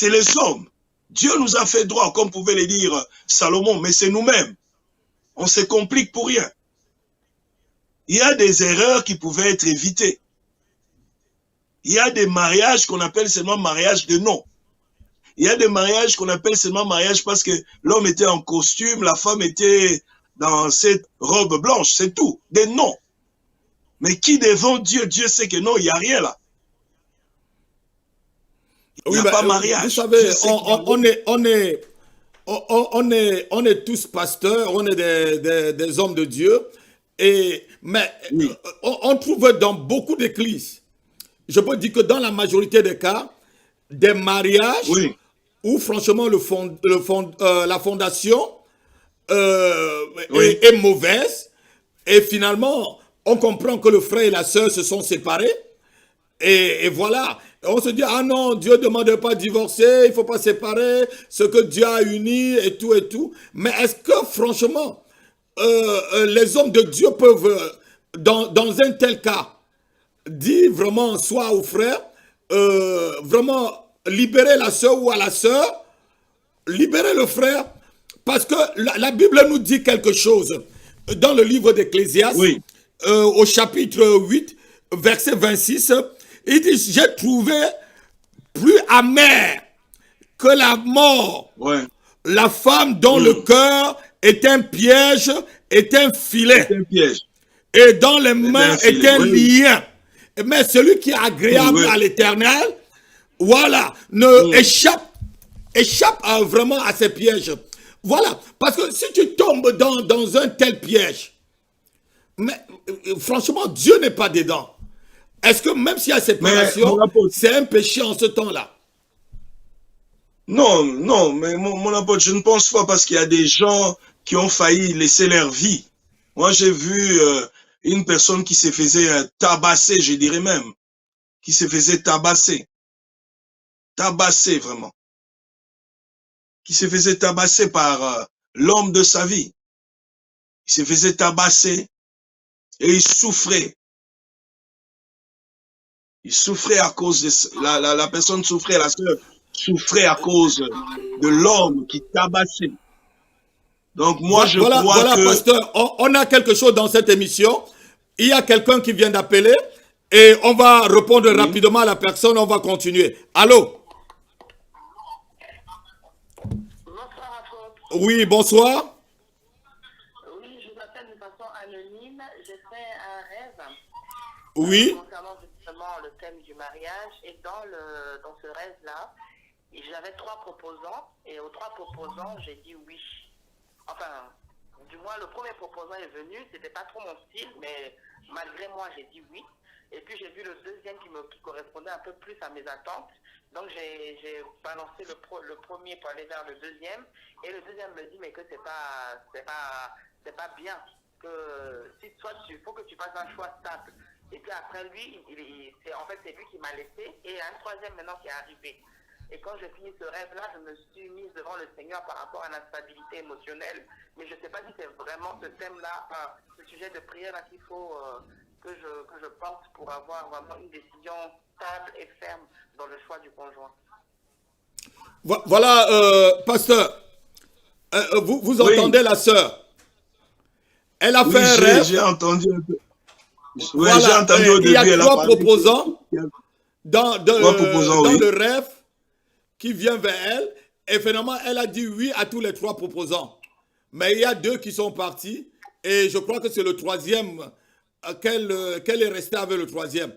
les hommes. Dieu nous a fait droit, comme pouvait le dire Salomon, mais c'est nous-mêmes. On se complique pour rien. Il y a des erreurs qui pouvaient être évitées. Il y a des mariages qu'on appelle seulement mariage de nom. Il y a des mariages qu'on appelle seulement mariage parce que l'homme était en costume, la femme était dans cette robe blanche, c'est tout, des noms. Mais qui devant Dieu, Dieu sait que non, il n'y a rien là. Il n'y a pas mariage. Vous savez, on est tous pasteurs, on est des hommes de Dieu, mais on trouve dans beaucoup d'églises, je peux dire que dans la majorité des cas, des mariages où franchement la fondation est mauvaise, et finalement on comprend que le frère et la sœur se sont séparés, et voilà, on se dit ah non, Dieu ne demande pas de divorcer, il ne faut pas séparer ce que Dieu a uni et tout, mais est-ce que franchement les hommes de Dieu peuvent dans un tel cas dire vraiment soit au frère vraiment libérer la sœur ou à la sœur, libérer le frère, parce que la Bible nous dit quelque chose dans le livre d'Ecclésiaste, au chapitre 8, verset 26, il dit, j'ai trouvé plus amer que la mort, la femme dont le cœur est un piège, est un filet, et dont les mains est un lien. Mais celui qui est agréable à l'Éternel, voilà, échappe vraiment à ces pièges. Voilà, parce que si tu tombes dans un tel piège, mais franchement, Dieu n'est pas dedans. Est-ce que même s'il y a séparation, c'est un péché en ce temps-là? Non, non, mais mon apôtre, je ne pense pas, parce qu'il y a des gens qui ont failli laisser leur vie. Moi, j'ai vu une personne qui se faisait tabasser, je dirais même, qui se faisait tabasser vraiment, qui se faisait tabasser par l'homme de sa vie. Il se faisait tabasser et il souffrait. Il souffrait à cause de la personne souffrait, la sœur souffrait à cause de l'homme qui tabassait. Donc moi, je Voilà, crois voilà, que... pasteur, on a quelque chose dans cette émission. Il y a quelqu'un qui vient d'appeler et on va répondre Oui, rapidement à la personne, on va continuer. Allô? Bonsoir à tous. Oui, bonsoir. Oui, je vous appelle de façon anonyme. J'ai fait un rêve Oui, concernant justement le thème du mariage. Et dans ce rêve-là, j'avais 3 proposants. Et aux 3 proposants, j'ai dit oui. Enfin, du moins, le premier proposant est venu. C'était pas trop mon style, mais malgré moi, j'ai dit oui. Et puis, j'ai vu le deuxième qui correspondait un peu plus à mes attentes. Donc, j'ai balancé le premier pour aller vers le deuxième. Et le deuxième me dit, mais que c'est pas bien. Que si toi, il faut que tu fasses un choix stable. Et puis après lui, c'est lui qui m'a laissé. Et un troisième maintenant qui est arrivé. Et quand j'ai fini ce rêve-là, je me suis mise devant le Seigneur par rapport à l'instabilité émotionnelle. Mais je ne sais pas si c'est vraiment ce thème-là, ce sujet de prière-là qu'il faut que je pense pour avoir vraiment une décision stable et ferme dans le choix du conjoint. voilà, pasteur, vous oui, entendez la sœur. Elle a fait oui, un rêve. j'ai entendu un peu. Oui, j'ai Voilà, entendu au il y a début, elle a 3 parlé proposants qu'il y a dans, 3 proposants, dans oui. le rêve qui vient vers elle. Et finalement, elle a dit oui à tous les 3 proposants. Mais il y a 2 qui sont partis. Et je crois que c'est le troisième qu'elle est restée avec le troisième.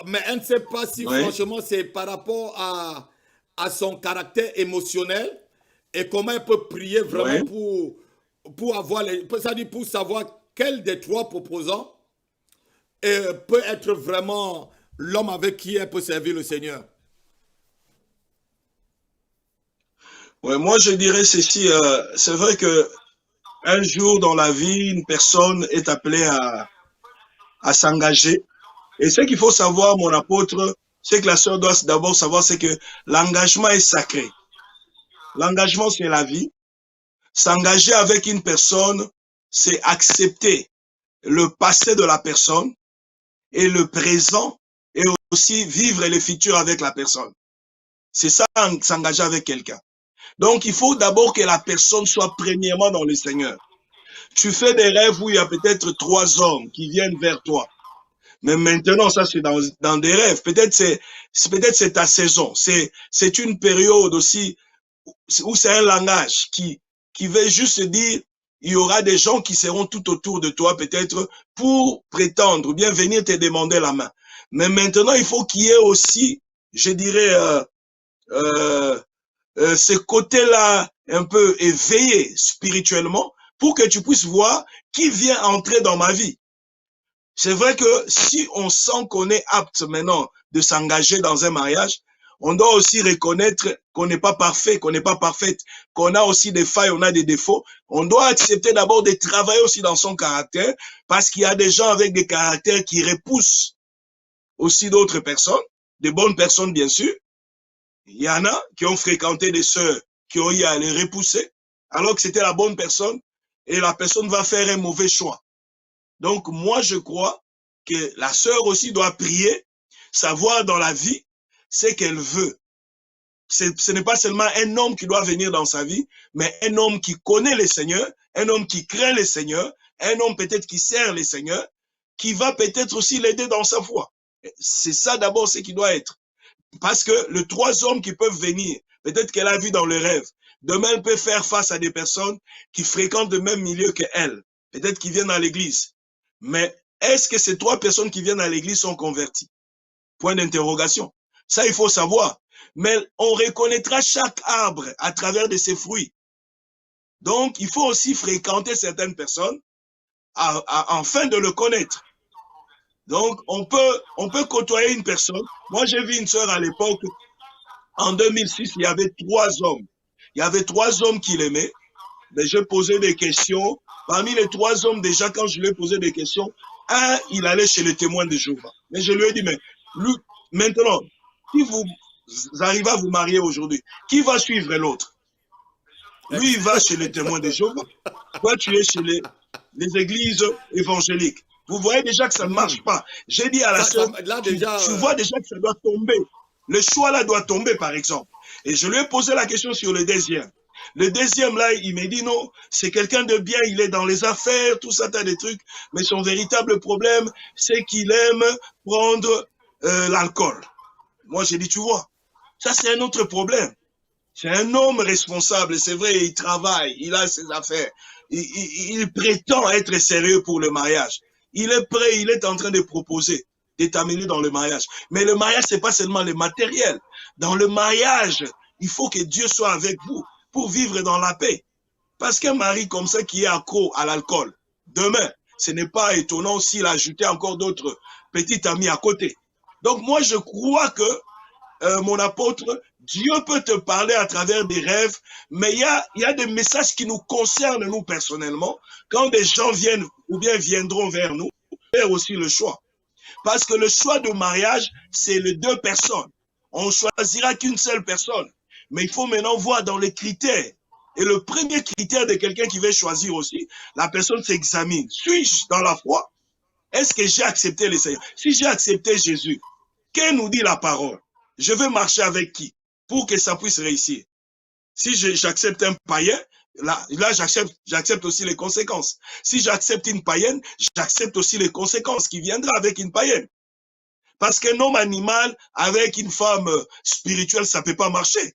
Mais elle ne sait pas si Oui, franchement c'est par rapport à son caractère émotionnel et comment elle peut prier vraiment oui. pour avoir c'est-à-dire pour savoir quel des 3 proposants peut être vraiment l'homme avec qui elle peut servir le Seigneur. Ouais, moi, je dirais ceci, c'est vrai que un jour dans la vie, une personne est appelée à s'engager. Et ce qu'il faut savoir, mon apôtre, c'est que la sœur doit d'abord savoir, c'est que l'engagement est sacré. L'engagement, c'est la vie. S'engager avec une personne, c'est accepter le passé de la personne et le présent et aussi vivre le futur avec la personne. C'est ça, s'engager avec quelqu'un. Donc, il faut d'abord que la personne soit premièrement dans le Seigneur. Tu fais des rêves où il y a peut-être 3 hommes qui viennent vers toi. Mais maintenant, ça, c'est dans des rêves. Peut-être c'est ta saison. C'est une période aussi où c'est un langage qui veut juste dire, il y aura des gens qui seront tout autour de toi, peut-être, pour prétendre, ou bien venir te demander la main. Mais maintenant, il faut qu'il y ait aussi, je dirais, ce côté-là un peu éveillé spirituellement pour que tu puisses voir qui vient entrer dans ma vie. C'est vrai que si on sent qu'on est apte maintenant de s'engager dans un mariage, on doit aussi reconnaître qu'on n'est pas parfait, qu'on n'est pas parfaite, qu'on a aussi des failles, on a des défauts. On doit accepter d'abord de travailler aussi dans son caractère parce qu'il y a des gens avec des caractères qui repoussent aussi d'autres personnes, des bonnes personnes bien sûr. Il y en a qui ont fréquenté des sœurs qui ont eu à les repousser alors que c'était la bonne personne et la personne va faire un mauvais choix. Donc, moi, je crois que la sœur aussi doit prier, savoir dans la vie ce qu'elle veut. Ce n'est pas seulement un homme qui doit venir dans sa vie, mais un homme qui connaît le Seigneur, un homme qui craint le Seigneur, un homme peut-être qui sert le Seigneur, qui va peut-être aussi l'aider dans sa foi. C'est ça d'abord ce qui doit être. Parce que les 3 hommes qui peuvent venir, peut-être qu'elle a vu dans le rêve, demain elle peut faire face à des personnes qui fréquentent le même milieu qu'elle, peut-être qui viennent à l'église. Mais est-ce que ces 3 personnes qui viennent à l'église sont converties? Point d'interrogation. Ça, il faut savoir. Mais on reconnaîtra chaque arbre à travers de ses fruits. Donc, il faut aussi fréquenter certaines personnes afin de le connaître. Donc, on peut côtoyer une personne. Moi, j'ai vu une sœur à l'époque, en 2006, il y avait 3 hommes. Il y avait 3 hommes qui l'aimaient. Mais je posais des questions. Parmi les 3 hommes, déjà, quand je lui ai posé des questions, un, il allait chez les témoins de Jéhovah. Mais je lui ai dit, mais lui, maintenant, si vous arrivez à vous marier aujourd'hui, qui va suivre l'autre? Lui, il va chez les témoins de Jéhovah. Toi, tu es chez les églises évangéliques. Vous voyez déjà que ça ne marche pas. J'ai dit à la sœur, tu vois déjà que ça doit tomber. Le choix là doit tomber, par exemple. Et je lui ai posé la question sur le deuxième. Le deuxième, là, il me dit non, c'est quelqu'un de bien, il est dans les affaires, tout ça, t'as des trucs. Mais son véritable problème, c'est qu'il aime prendre l'alcool. Moi, j'ai dit, tu vois, ça, c'est un autre problème. C'est un homme responsable, c'est vrai, il travaille, il a ses affaires. Il prétend être sérieux pour le mariage. Il est prêt, il est en train de proposer, de t'amener dans le mariage. Mais le mariage, c'est pas seulement le matériel. Dans le mariage, il faut que Dieu soit avec vous pour vivre dans la paix. Parce qu'un mari comme ça qui est accro à l'alcool, demain, ce n'est pas étonnant s'il ajoutait encore d'autres petits amis à côté. Donc moi, je crois que mon apôtre, Dieu peut te parler à travers des rêves, mais il y a des messages qui nous concernent, nous, personnellement. Quand des gens viennent ou bien viendront vers nous, faire aussi le choix. Parce que le choix de mariage, c'est les deux personnes. On choisira qu'une seule personne. Mais il faut maintenant voir dans les critères. Et le premier critère de quelqu'un qui veut choisir aussi, la personne s'examine. Suis-je dans la foi? Est-ce que j'ai accepté le Seigneur? Si j'ai accepté Jésus, que nous dit la parole? Je veux marcher avec qui pour que ça puisse réussir? Si j'accepte un païen, là j'accepte aussi les conséquences. Si j'accepte une païenne, j'accepte aussi les conséquences qui viendront avec une païenne. Parce qu'un homme animal avec une femme spirituelle, ça peut pas marcher.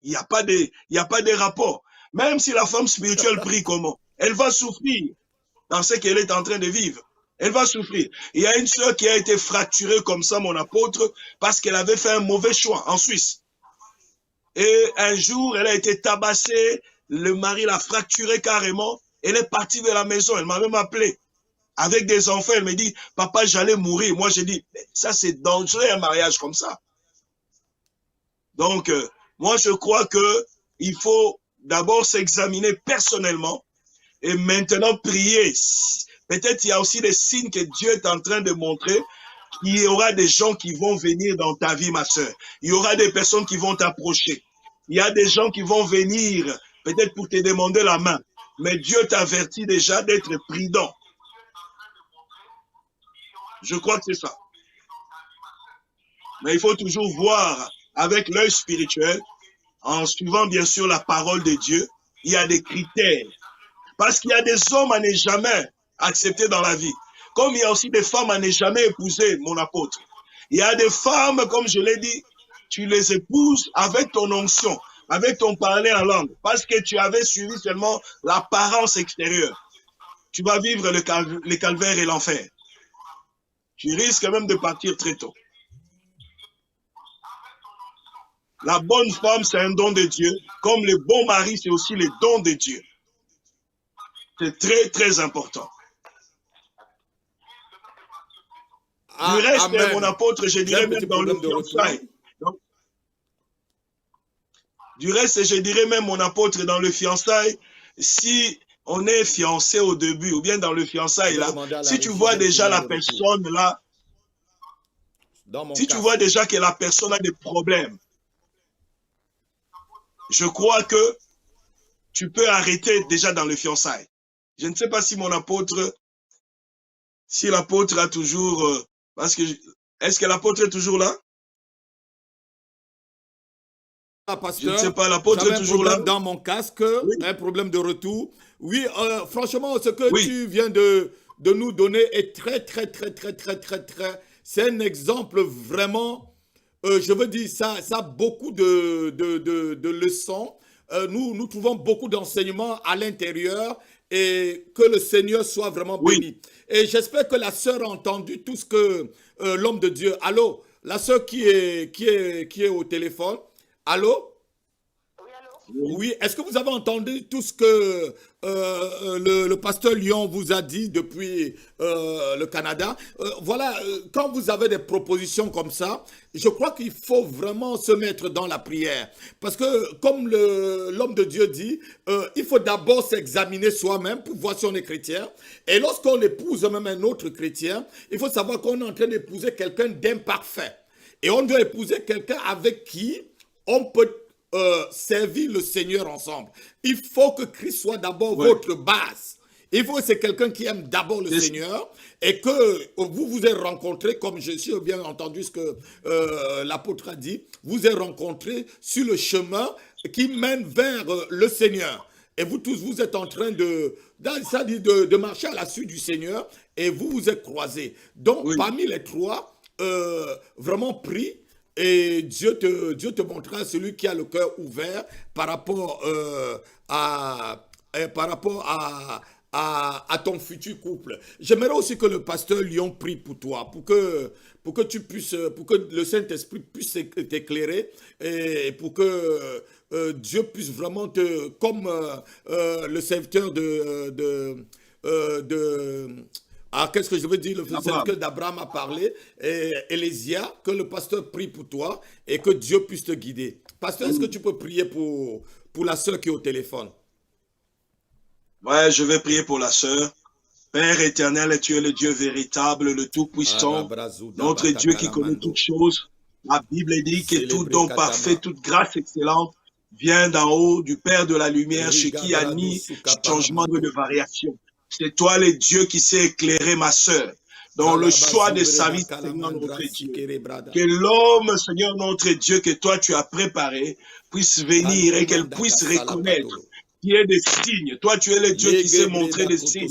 Il n'y a pas de rapport. Même si la femme spirituelle prie comment? Elle va souffrir dans ce qu'elle est en train de vivre. Elle va souffrir. Il y a une sœur qui a été fracturée comme ça, mon apôtre, parce qu'elle avait fait un mauvais choix en Suisse. Et un jour, elle a été tabassée, le mari l'a fracturée carrément, elle est partie de la maison, elle m'a même appelé. Avec des enfants, elle me dit, papa, j'allais mourir. Moi, j'ai dit, ça c'est dangereux un mariage comme ça. Donc, moi, je crois que il faut d'abord s'examiner personnellement et maintenant prier. Peut-être il y a aussi des signes que Dieu est en train de montrer. Il y aura des gens qui vont venir dans ta vie, ma soeur. Il y aura des personnes qui vont t'approcher. Il y a des gens qui vont venir, peut-être pour te demander la main. Mais Dieu t'avertit déjà d'être prudent. Je crois que c'est ça. Mais il faut toujours voir avec l'œil spirituel, en suivant bien sûr la parole de Dieu. Il y a des critères. Parce qu'il y a des hommes à ne jamais accepter dans la vie. Comme il y a aussi des femmes à ne jamais épouser, mon apôtre. Il y a des femmes, comme je l'ai dit, tu les épouses avec ton onction, avec ton parler en langue, parce que tu avais suivi seulement l'apparence extérieure. Tu vas vivre le calvaire et l'enfer. Tu risques même de partir très tôt. La bonne femme, c'est un don de Dieu, comme le bon mari, c'est aussi le don de Dieu. C'est très, très important. Du reste, amen. Mon apôtre, je dirais même dans le fiançailles. Du reste, je dirais même, mon apôtre, dans le fiançailles, si on est fiancé au début, ou bien dans le fiançailles, là, si tu vois déjà la personne là, si tu vois déjà que la personne a des problèmes, je crois que tu peux arrêter déjà dans le fiançailles. Je ne sais pas si mon apôtre, si l'apôtre a toujours, parce que, est-ce que l'apôtre est toujours là? Pasteur, je ne sais pas, l'apôtre est toujours là. Dans mon casque, oui. Un problème de retour. Oui, franchement, ce que tu viens de nous donner est très, c'est un exemple vraiment, je veux dire, ça a beaucoup de leçons. Nous trouvons beaucoup d'enseignements à l'intérieur et que le Seigneur soit vraiment béni. Et j'espère que la sœur a entendu tout ce que l'homme de Dieu... Allô, la sœur qui est au téléphone. Allô? Oui, allô? Oui, est-ce que vous avez entendu tout ce que le pasteur Lyon vous a dit depuis le Canada? Voilà, quand vous avez des propositions comme ça, je crois qu'il faut vraiment se mettre dans la prière. Parce que, comme l'homme de Dieu dit, il faut d'abord s'examiner soi-même pour voir si on est chrétien. Et lorsqu'on épouse même un autre chrétien, il faut savoir qu'on est en train d'épouser quelqu'un d'imparfait. Et on doit épouser quelqu'un avec qui on peut servir le Seigneur ensemble. Il faut que Christ soit d'abord votre base. Il faut que c'est quelqu'un qui aime d'abord le Seigneur et que vous vous êtes rencontrés, comme je suis bien entendu ce que l'apôtre a dit, vous êtes rencontrés sur le chemin qui mène vers le Seigneur. Et vous tous, vous êtes en train ça dit de marcher à la suite du Seigneur et vous vous êtes croisés. Donc, Oui. parmi les trois, vraiment prie et Dieu te montrera celui qui a le cœur ouvert par rapport par rapport à ton futur couple. J'aimerais aussi que le pasteur Lyon prie pour toi, pour que tu puisses, pour que le Saint-Esprit puisse t'éclairer et pour que Dieu puisse vraiment comme le serviteur qu'est-ce que je veux dire? Le serviteur d'Abraham a parlé, et Élésia, que le pasteur prie pour toi et que Dieu puisse te guider. Pasteur, est-ce que tu peux prier pour la sœur qui est au téléphone? Ouais, je vais prier pour la sœur. Père éternel, tu es le Dieu véritable, le Tout-Puissant, notre Dieu qui connaît toutes choses. La Bible dit que tout don parfait, toute grâce excellente vient d'en haut du Père de la lumière, chez qui a ni changement de variation. C'est toi le Dieu qui sait éclairer ma sœur dans le choix de sa vie, Seigneur notre Dieu. Que l'homme, Seigneur notre Dieu, que toi tu as préparé, puisse venir et qu'elle puisse reconnaître qui est des signes. Toi, tu es le Dieu qui sait montrer des signes.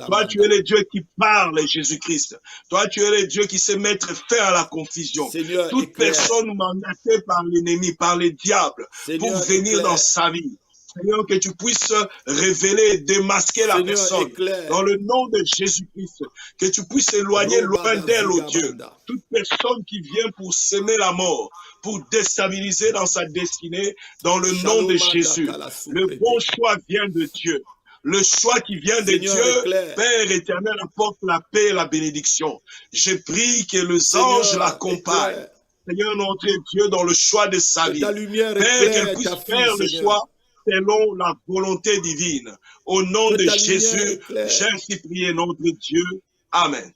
Toi, tu es le Dieu qui parle, Jésus-Christ. Toi, tu es le Dieu qui sait mettre fin à la confusion. Seigneur, toute personne mandatée par l'ennemi, par le diable, pour venir dans sa vie. Seigneur, que tu puisses révéler et démasquer la personne dans le nom de Jésus-Christ. Que tu puisses éloigner loin d'elle, oh Dieu, toute personne qui vient pour semer la mort, pour déstabiliser dans sa destinée, dans le nom de Jésus. Le bon choix vient de Dieu. Le choix qui vient de Dieu, Père éternel, apporte la paix et la bénédiction. Je prie que les anges l'accompagnent. Seigneur notre Dieu, dans le choix de sa vie. Père, qu'elle puisse faire le choix selon la volonté divine. Au nom de Jésus, j'ai ainsi prié notre Dieu. Amen.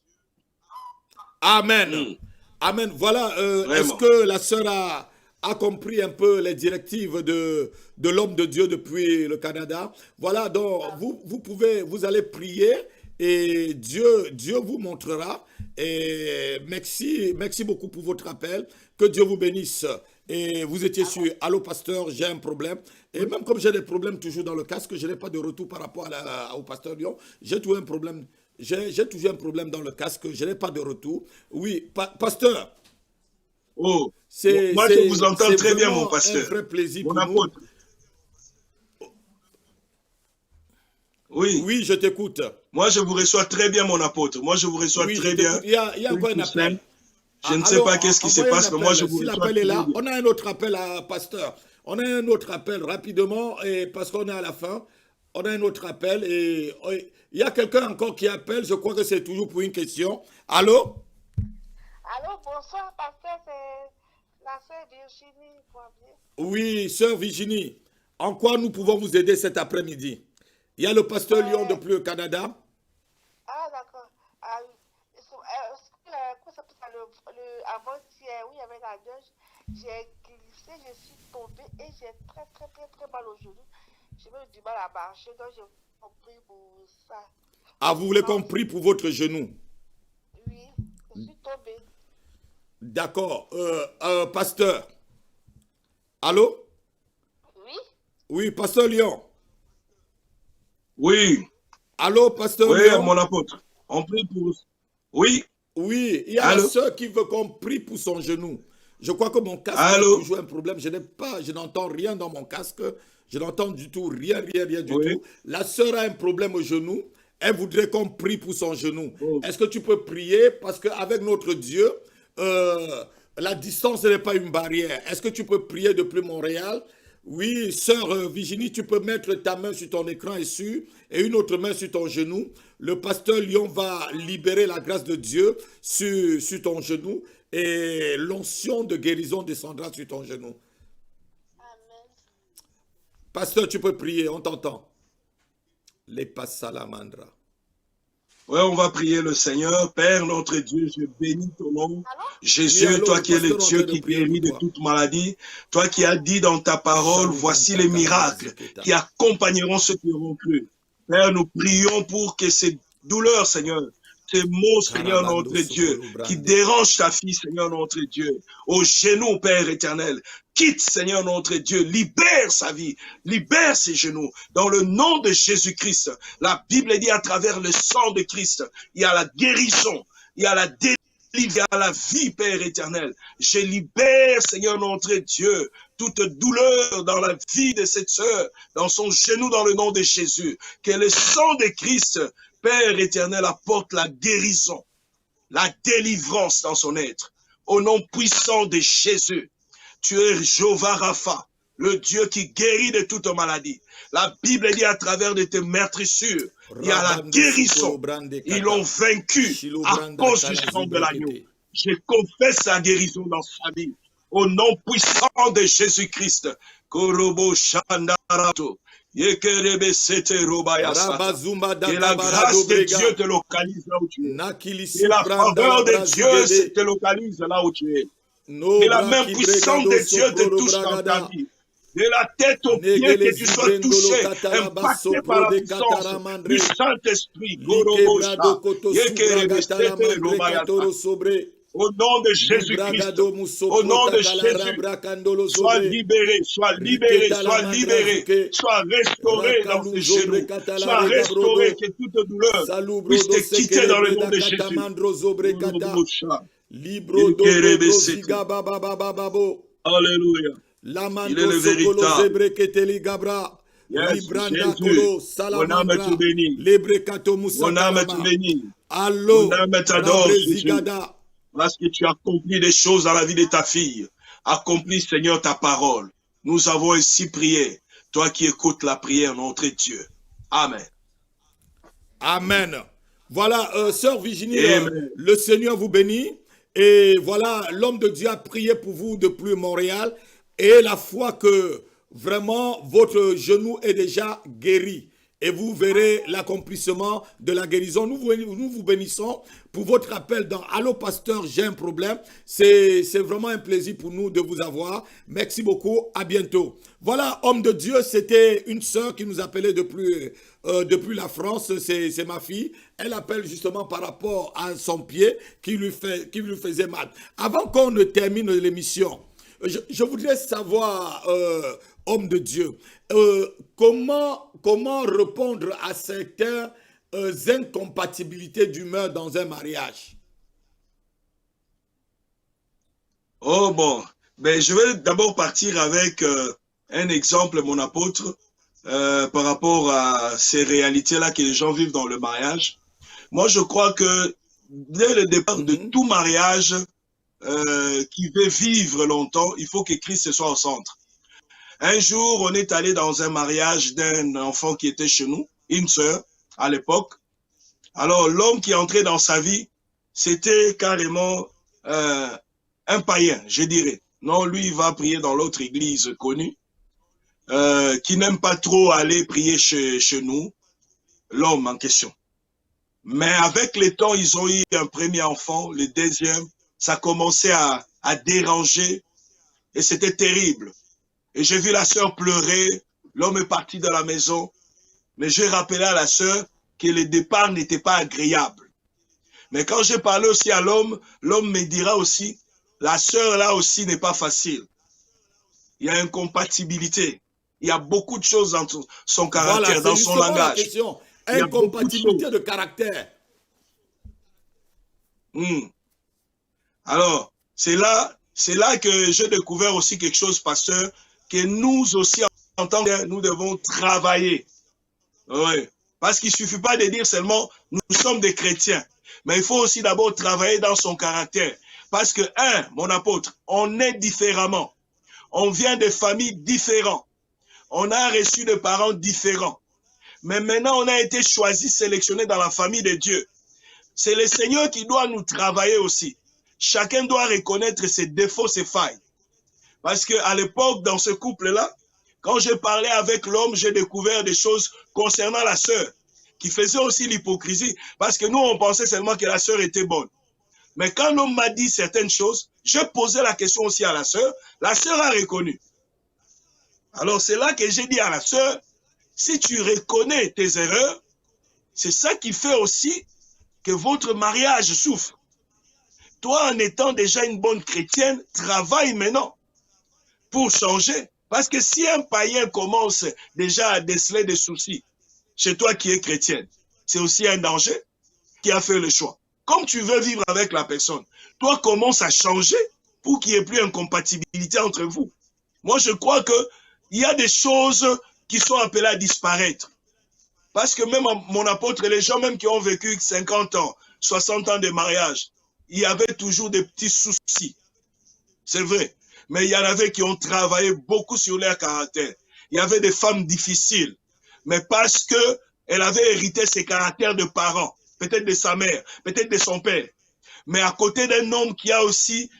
Amen. Amen. Voilà, est-ce que la sœur a compris un peu les directives de l'homme de Dieu depuis le Canada? Voilà, donc vous allez prier et Dieu vous montrera. Et merci beaucoup pour votre appel. Que Dieu vous bénisse. Et vous étiez sur « Allô, pasteur, j'ai un problème ». Et même comme j'ai des problèmes toujours dans le casque, je n'ai pas de retour par rapport au pasteur Lyon. J'ai toujours un problème. J'ai toujours un problème dans le casque, je n'ai pas de retour. Oui, pasteur. Oh, moi je vous entends très bien, mon pasteur. C'est un vrai plaisir mon pour apôtre. nous. Oui. Oui, je t'écoute. Moi je vous reçois très bien, mon apôtre. Moi je vous reçois très bien. Il y a encore un appel. Je ne sais pas qu'est-ce qui se passe, mais moi je vous reçois l'appel est là, on a un autre appel à pasteur. On a un autre appel rapidement, et parce qu'on est à la fin. On a un autre appel et il y a quelqu'un encore qui appelle. Je crois que c'est toujours pour une question. Allô? Allô, bonsoir, pasteur, c'est la sœur Virginie Poirier. Oui, sœur Virginie. En quoi nous pouvons vous aider cet après-midi? Il y a le pasteur Lyon depuis le Canada. Ah, d'accord. Avant-hier, oui, avec la neige, j'ai glissé, je suis tombée et j'ai très mal au genou. J'ai même du mal à marcher, donc j'ai compris pour ça. Ah, vous voulez qu'on prie pour votre genou? Oui, je suis tombée. D'accord. Pasteur. Allô? Oui? Oui, pasteur Lyon. Oui. Allô, pasteur Oui, Lyon? mon apôtre. On prie pour... Oui. Oui, il y a la sœur qui veut qu'on prie pour son genou. Je crois que mon casque a toujours un problème. Je n'entends rien dans mon casque. Je n'entends du tout, rien du tout. La sœur a un problème au genou. Elle voudrait qu'on prie pour son genou. Est-ce que tu peux prier? Parce qu'avec notre Dieu, la distance n'est pas une barrière. Est-ce que tu peux prier depuis Montréal? Oui, sœur Virginie, tu peux mettre ta main sur ton écran et une autre main sur ton genou. Le pasteur Lyon va libérer la grâce de Dieu sur ton genou et l'onction de guérison descendra sur ton genou. Amen. Pasteur, tu peux prier, on t'entend. Les passalamandra. Oui, on va prier le Seigneur. Père, notre Dieu, je bénis ton nom. Allô? Jésus, Oui, allô, toi qui es le pasteur, Dieu qui guérit de toute maladie, toi qui as dit dans ta parole, voici les miracles qui accompagneront ceux qui auront cru. Père, nous prions pour que ces douleurs, Seigneur, ces mots, Seigneur notre Dieu, qui dérangent ta fille, Seigneur notre Dieu, au genou, Père éternel. Quitte, Seigneur notre Dieu, libère sa vie, libère ses genoux. Dans le nom de Jésus-Christ, la Bible dit à travers le sang de Christ, il y a la guérison, il y a la délivrance, il y a la vie, Père éternel. Je libère, Seigneur notre Dieu, toute douleur dans la vie de cette sœur, dans son genou, dans le nom de Jésus. Que le sang de Christ, Père éternel, apporte la guérison, la délivrance dans son être. Au nom puissant de Jésus, tu es Jéhovah Rapha, le Dieu qui guérit de toute maladie. La Bible dit à travers de tes meurtrissures, il y a la guérison. Ils l'ont vaincu à cause du sang de l'agneau. Je confesse la guérison dans sa vie. Au nom puissant de Jésus-Christ. Korobo Shandarato. Que la grâce de Dieu te localise là où tu es. Que la faveur de Dieu te localise là où tu es. Que la main puissante de Dieu te touche dans ta vie. De la tête aux pieds, que tu sois touché, impacté par la puissance du Saint-Esprit. Au nom de Jésus-Christ, au nom de Jésus, sois libéré, sois libéré, sois libéré, sois restauré dans tes genoux, sois restauré, que toute douleur puisse te quitter dans le nom de Jésus. Alléluia. Il est le véritable. Yes, Jésus, mon âme te bénit. Mon âme te bénit. Mon âme t'adore, Jésus. Parce que tu accomplis des choses dans la vie de ta fille. Accomplis, Seigneur, ta parole. Nous avons ainsi prié. Toi qui écoutes la prière, notre Dieu. Amen. Amen. Voilà, sœur Virginie, le Seigneur vous bénit. Et voilà, l'homme de Dieu a prié pour vous depuis Montréal. Et la foi que vraiment votre genou est déjà guéri. Et vous verrez l'accomplissement de la guérison. Nous vous bénissons pour votre appel dans Allô Pasteur, j'ai un problème. C'est vraiment un plaisir pour nous de vous avoir. Merci beaucoup, à bientôt. Voilà, homme de Dieu, c'était une sœur qui nous appelait depuis la France, c'est ma fille. Elle appelle justement par rapport à son pied qui lui faisait mal. Avant qu'on ne termine l'émission, je voudrais savoir, homme de Dieu, comment répondre à certaines incompatibilités d'humeur dans un mariage? Oh bon, ben, je vais d'abord partir avec un exemple, mon apôtre, par rapport à ces réalités-là que les gens vivent dans le mariage. Moi, je crois que dès le départ de tout mariage, qui veut vivre longtemps, il faut que Christ soit au centre. Un jour, on est allé dans un mariage d'un enfant qui était chez nous, une sœur à l'époque. Alors, l'homme qui est entré dans sa vie, c'était carrément un païen, je dirais. Non, lui, il va prier dans l'autre église connue, qui n'aime pas trop aller prier chez nous, l'homme en question. Mais avec le temps, ils ont eu un premier enfant, le deuxième, ça commençait à déranger et c'était terrible. Et j'ai vu la sœur pleurer, l'homme est parti de la maison, mais j'ai rappelé à la sœur que le départ n'était pas agréable. Mais quand j'ai parlé aussi à l'homme, l'homme me dira aussi, la sœur là aussi n'est pas facile. Il y a une compatibilité. Il y a beaucoup de choses dans son caractère, dans son langage. La question. Incompatibilité de caractère. Alors, c'est là que j'ai découvert aussi quelque chose, pasteur, que nous aussi, en tant que nous devons travailler. Oui. Parce qu'il ne suffit pas de dire seulement, nous sommes des chrétiens. Mais il faut aussi d'abord travailler dans son caractère. Parce que, mon apôtre, on est différemment. On vient de familles différentes. On a reçu des parents différents. Mais maintenant, on a été choisi, sélectionné dans la famille de Dieu. C'est le Seigneur qui doit nous travailler aussi. Chacun doit reconnaître ses défauts, ses failles. Parce qu'à l'époque, dans ce couple-là, quand j'ai parlé avec l'homme, j'ai découvert des choses concernant la sœur, qui faisait aussi l'hypocrisie. Parce que nous, on pensait seulement que la sœur était bonne. Mais quand l'homme m'a dit certaines choses, j'ai posé la question aussi à la sœur a reconnu. Alors c'est là que j'ai dit à la sœur, si tu reconnais tes erreurs, c'est ça qui fait aussi que votre mariage souffre. Toi, en étant déjà une bonne chrétienne, travaille maintenant pour changer. Parce que si un païen commence déjà à déceler des soucis chez toi qui es chrétienne, c'est aussi un danger qui a fait le choix. Comme tu veux vivre avec la personne, toi commence à changer pour qu'il n'y ait plus incompatibilité entre vous. Moi, je crois qu'il y a des choses qui sont appelées à disparaître. Parce que même mon apôtre, les gens même qui ont vécu 50 ans, 60 ans de mariage, il y avait toujours des petits soucis. C'est vrai. Mais il y en avait qui ont travaillé beaucoup sur leur caractère. Il y avait des femmes difficiles. Mais parce qu'elle avait hérité ses caractères de parents, peut-être de sa mère, peut-être de son père. Mais à côté d'un homme qui a aussi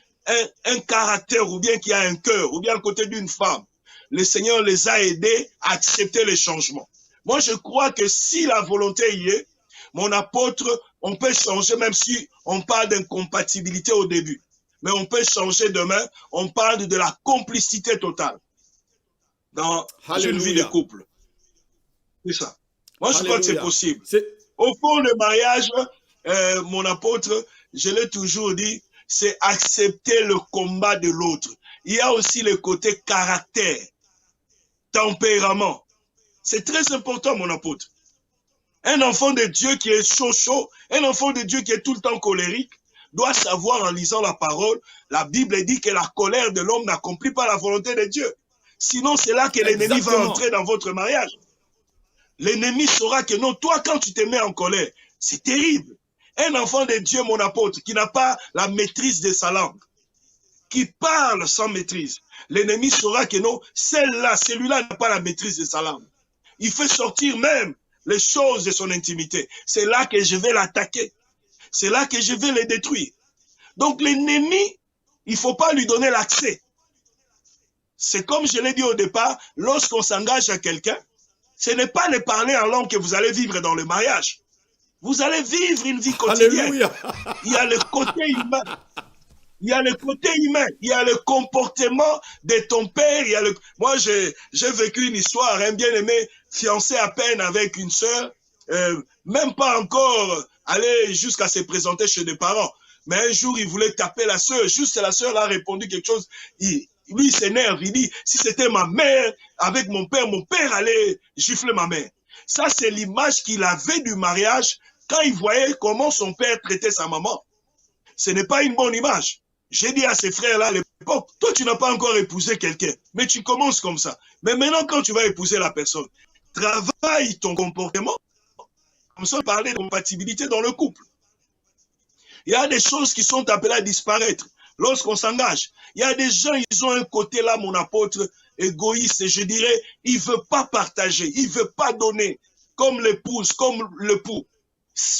un caractère, ou bien qui a un cœur, ou bien à côté d'une femme, le Seigneur les a aidés à accepter les changements. Moi, je crois que si la volonté y est, mon apôtre, on peut changer même si on parle d'incompatibilité au début. Mais on peut changer demain, on parle de la complicité totale dans une vie de couple. C'est ça. Moi, je crois que c'est possible. Au fond, le mariage, mon apôtre, je l'ai toujours dit, c'est accepter le combat de l'autre. Il y a aussi le côté caractère, tempérament. C'est très important, mon apôtre. Un enfant de Dieu qui est chaud, un enfant de Dieu qui est tout le temps colérique, doit savoir en lisant la parole, la Bible dit que la colère de l'homme n'accomplit pas la volonté de Dieu. Sinon, c'est là que l'ennemi va entrer dans votre mariage. L'ennemi saura que non, toi, quand tu te mets en colère, c'est terrible. Un enfant de Dieu, mon apôtre, qui n'a pas la maîtrise de sa langue, qui parle sans maîtrise, l'ennemi saura que non, celui-là n'a pas la maîtrise de sa langue. Il fait sortir même les choses de son intimité. C'est là que je vais l'attaquer. C'est là que je vais le détruire. Donc l'ennemi, il ne faut pas lui donner l'accès. C'est comme je l'ai dit au départ, lorsqu'on s'engage à quelqu'un, ce n'est pas le parler en langue que vous allez vivre dans le mariage. Vous allez vivre une vie quotidienne. Alléluia. Il y a le côté humain. Il y a le côté humain, il y a le comportement de ton père. Moi, j'ai vécu une histoire, un bien-aimé fiancé à peine avec une sœur, même pas encore aller jusqu'à se présenter chez des parents. Mais un jour, il voulait taper la sœur. Juste la sœur a répondu quelque chose. Lui, il s'énerve. Il dit, si c'était ma mère avec mon père allait gifler ma mère. Ça, c'est l'image qu'il avait du mariage quand il voyait comment son père traitait sa maman. Ce n'est pas une bonne image. J'ai dit à ses frères-là à l'époque, toi, tu n'as pas encore épousé quelqu'un, mais tu commences comme ça. Mais maintenant, quand tu vas épouser la personne, travaille ton comportement. Comme ça, parler de compatibilité dans le couple. Il y a des choses qui sont appelées à disparaître lorsqu'on s'engage. Il y a des gens, ils ont un côté là, mon apôtre, égoïste, et je dirais, il ne veut pas partager, il ne veut pas donner, comme l'épouse, comme l'époux.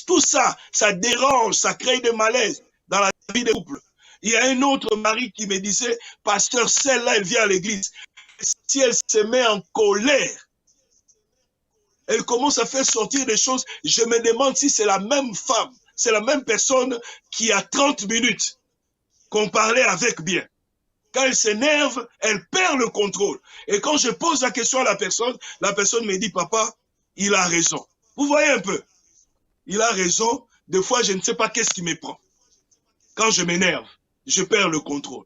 Tout ça, ça dérange, ça crée des malaises dans la vie des couples. Il y a un autre mari qui me disait, pasteur, celle-là, elle vient à l'église. Si elle se met en colère, elle commence à faire sortir des choses. Je me demande si c'est la même femme, c'est la même personne qui a 30 minutes qu'on parlait avec bien. Quand elle s'énerve, elle perd le contrôle. Et quand je pose la question à la personne me dit, papa, il a raison. Vous voyez un peu, il a raison. Des fois, je ne sais pas qu'est-ce qui me prend. Quand je m'énerve, je perds le contrôle.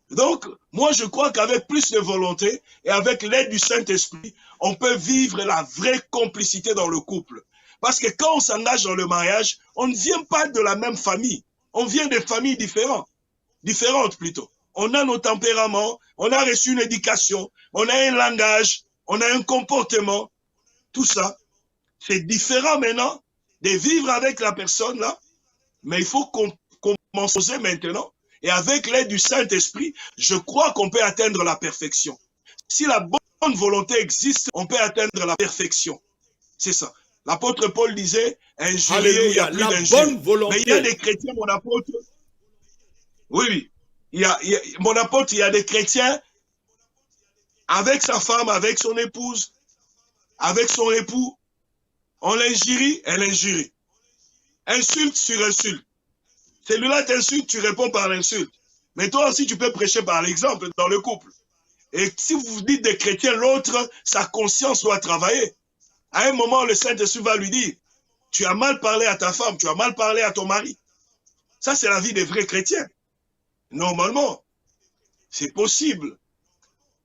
Donc, moi, je crois qu'avec plus de volonté et avec l'aide du Saint-Esprit, on peut vivre la vraie complicité dans le couple. Parce que quand on s'engage dans le mariage, on ne vient pas de la même famille. On vient de familles différentes plutôt. On a nos tempéraments, on a reçu une éducation, on a un langage, on a un comportement. Tout ça, c'est différent maintenant de vivre avec la personne là, mais il faut qu'on commence maintenant. Et avec l'aide du Saint-Esprit, je crois qu'on peut atteindre la perfection. Si la bonne volonté existe, on peut atteindre la perfection. C'est ça. L'apôtre Paul disait, injurier, il y a plus d'injure. Mais il y a des chrétiens, mon apôtre. Oui. Mon apôtre, il y a des chrétiens avec sa femme, avec son épouse, avec son époux. On l'injurie, elle injurie. Insulte sur insulte. Celui-là t'insulte, tu réponds par l'insulte. Mais toi aussi, tu peux prêcher par l'exemple dans le couple. Et si vous dites des chrétiens, l'autre, sa conscience doit travailler. À un moment, le Saint-Esprit va lui dire, tu as mal parlé à ta femme, tu as mal parlé à ton mari. Ça, c'est la vie des vrais chrétiens. Normalement, c'est possible.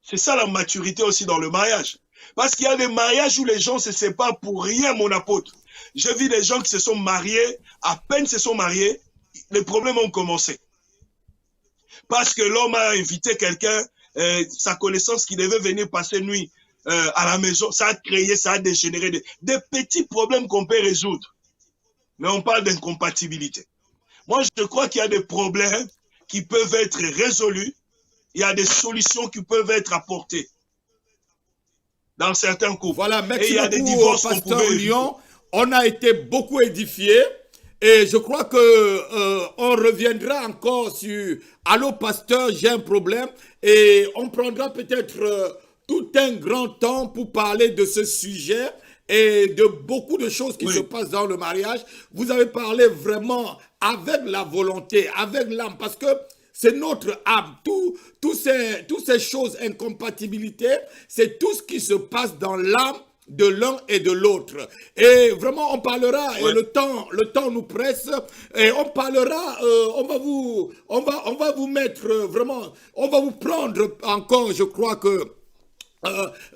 C'est ça la maturité aussi dans le mariage. Parce qu'il y a des mariages où les gens se séparent pour rien, mon apôtre. J'ai vu des gens qui se sont mariés, à peine se sont mariés, les problèmes ont commencé. Parce que l'homme a invité quelqu'un, sa connaissance qui devait venir passer nuit à la maison, ça a créé, ça a dégénéré des petits problèmes qu'on peut résoudre. Mais on parle d'incompatibilité. Moi, je crois qu'il y a des problèmes qui peuvent être résolus. Il y a des solutions qui peuvent être apportées dans certains couples. Voilà, merci et il y a beaucoup, des divorces qu'on Pasteur pouvait éviter. Lyon. On a été beaucoup édifiés et je crois que on reviendra encore sur Allô Pasteur, j'ai un problème et on prendra peut-être tout un grand temps pour parler de ce sujet et de beaucoup de choses qui se passent dans le mariage. Vous avez parlé vraiment avec la volonté, avec l'âme, parce que c'est notre âme. Toutes ces choses, incompatibilités, c'est tout ce qui se passe dans l'âme de l'un et de l'autre. Et vraiment, on parlera, et le temps nous presse, et on parlera, on va vous mettre vraiment, on va vous prendre encore, je crois que,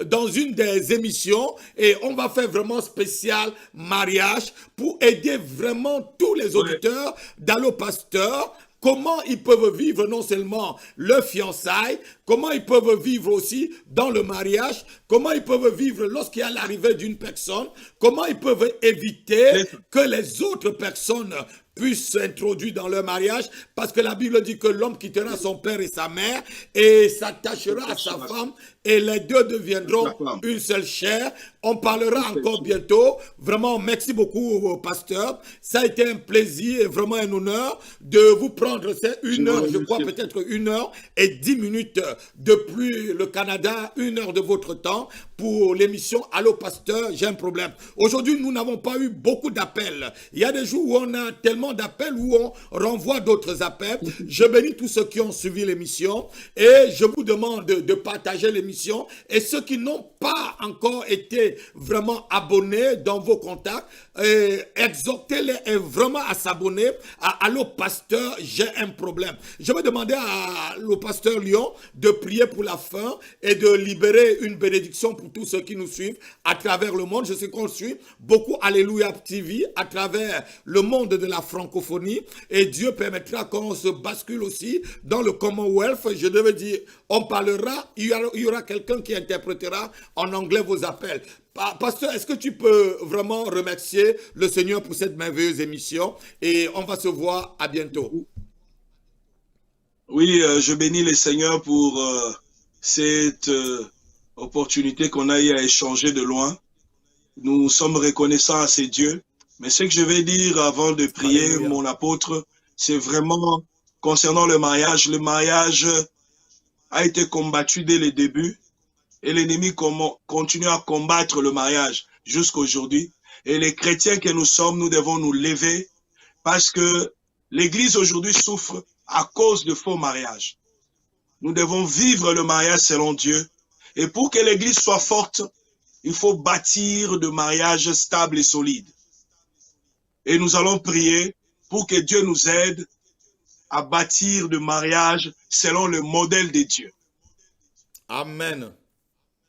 dans une des émissions et on va faire vraiment spécial mariage pour aider vraiment tous les auditeurs d'Allô Pasteur. Comment ils peuvent vivre non seulement le fiançailles, comment ils peuvent vivre aussi dans le mariage, comment ils peuvent vivre lorsqu'il y a l'arrivée d'une personne, comment ils peuvent éviter que les autres personnes puissent s'introduire dans leur mariage, parce que la Bible dit que l'homme quittera son père et sa mère et s'attachera à sa femme et les deux deviendront une seule chair. On parlera encore bientôt. Vraiment, merci beaucoup, pasteur. Ça a été un plaisir et vraiment un honneur de vous prendre. C'est une heure, je crois, peut-être 1h10 depuis le Canada, 1 heure de votre temps pour l'émission Allô Pasteur, j'ai un problème. Aujourd'hui, nous n'avons pas eu beaucoup d'appels. Il y a des jours où on a tellement d'appels où on renvoie d'autres appels. Je bénis tous ceux qui ont suivi l'émission et je vous demande de partager l'émission et ceux qui n'ont pas encore été vraiment abonnés dans vos contacts, exhortez-les vraiment à s'abonner à Allô Pasteur, j'ai un problème. Je vais demander à Allô Pasteur Lyon de prier pour la fin et de libérer une bénédiction pour tous ceux qui nous suivent à travers le monde. Je sais qu'on suit beaucoup Alléluia TV à travers le monde de la francophonie et Dieu permettra qu'on se bascule aussi dans le Commonwealth. Je devais dire, on parlera, il y aura quelqu'un qui interprétera en anglais vos appels. Pasteur, est-ce que tu peux vraiment remercier le Seigneur pour cette merveilleuse émission et on va se voir à bientôt. Oui, je bénis le Seigneur pour cette opportunité qu'on a eu à échanger de loin. Nous sommes reconnaissants à ces dieux. Mais ce que je vais dire avant de prier, Alléluia, mon apôtre, c'est vraiment concernant le mariage. Le mariage a été combattu dès le début et l'ennemi continue à combattre le mariage jusqu'à aujourd'hui. Et les chrétiens que nous sommes, nous devons nous lever parce que l'Église aujourd'hui souffre à cause de faux mariages. Nous devons vivre le mariage selon Dieu. Et pour que l'Église soit forte, il faut bâtir de mariages stables et solides. Et nous allons prier pour que Dieu nous aide à bâtir de mariages selon le modèle de Dieu. Amen.